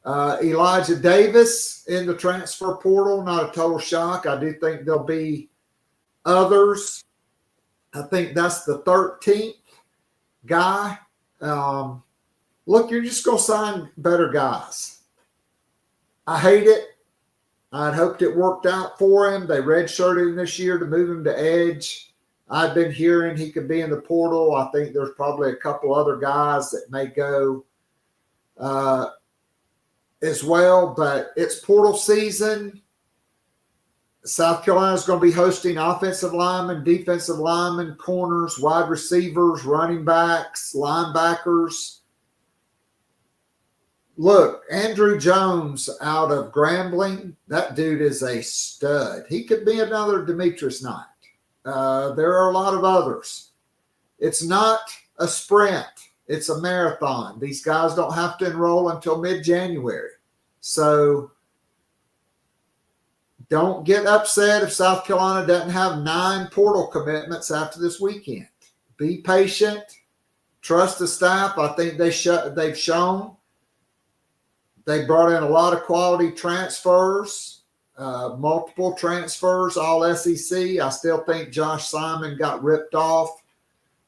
Elijah Davis in the transfer portal, not a total shock. I do think there'll be others. I think that's the 13th guy. Look, you're just going to sign better guys. I hate it. I'd hoped it worked out for him. They redshirted him this year to move him to edge. I've been hearing he could be in the portal. I think there's probably a couple other guys that may go as well, but it's portal season. South Carolina is going to be hosting offensive linemen, defensive linemen, corners, wide receivers, running backs, linebackers. Look, Andrew Jones out of Grambling, that dude is a stud. He could be another Demetrius Knight. There are a lot of others. It's not a sprint. It's a marathon. These guys don't have to enroll until mid-January. So don't get upset if South Carolina doesn't have 9 portal commitments after this weekend. Be patient. Trust the staff. I think they've shown. They brought in a lot of quality transfers. Multiple transfers, all SEC. I still think Josh Simon got ripped off.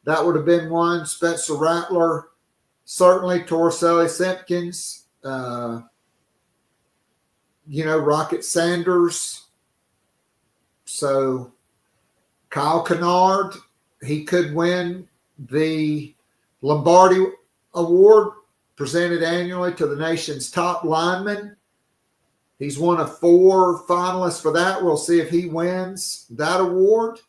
That would have been one. Spencer Rattler, certainly Torricelli Simpkins, Rocket Sanders. So Kyle Kennard, he could win the Lombardi Award presented annually to the nation's top lineman. He's one of 4 finalists for that. We'll see if he wins that award.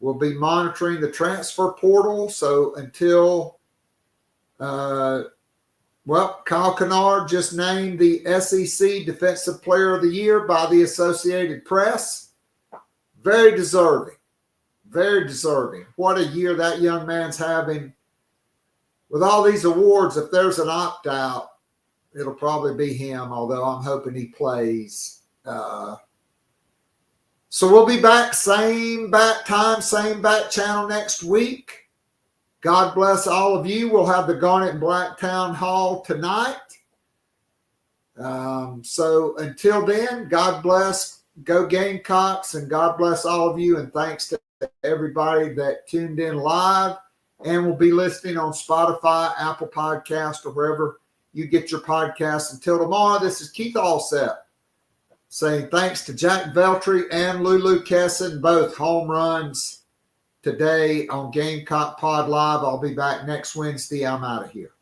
We'll be monitoring the transfer portal. So until, Kyle Kennard just named the SEC Defensive Player of the Year by the Associated Press. Very deserving. Very deserving. What a year that young man's having. With all these awards, if there's an opt-out, it'll probably be him, although I'm hoping he plays. So we'll be back, same bat time, same bat channel next week. God bless all of you. We'll have the Garnet and Black Town Hall tonight. So until then, God bless. Go Gamecocks, and God bless all of you. And thanks to everybody that tuned in live and will be listening on Spotify, Apple Podcast, or wherever you get your podcasts. Until tomorrow, this is Keith Allsep saying thanks to Jack Veltri and Lulu Kesin, both home runs today on Gamecock Pod Live. I'll be back next Wednesday. I'm out of here.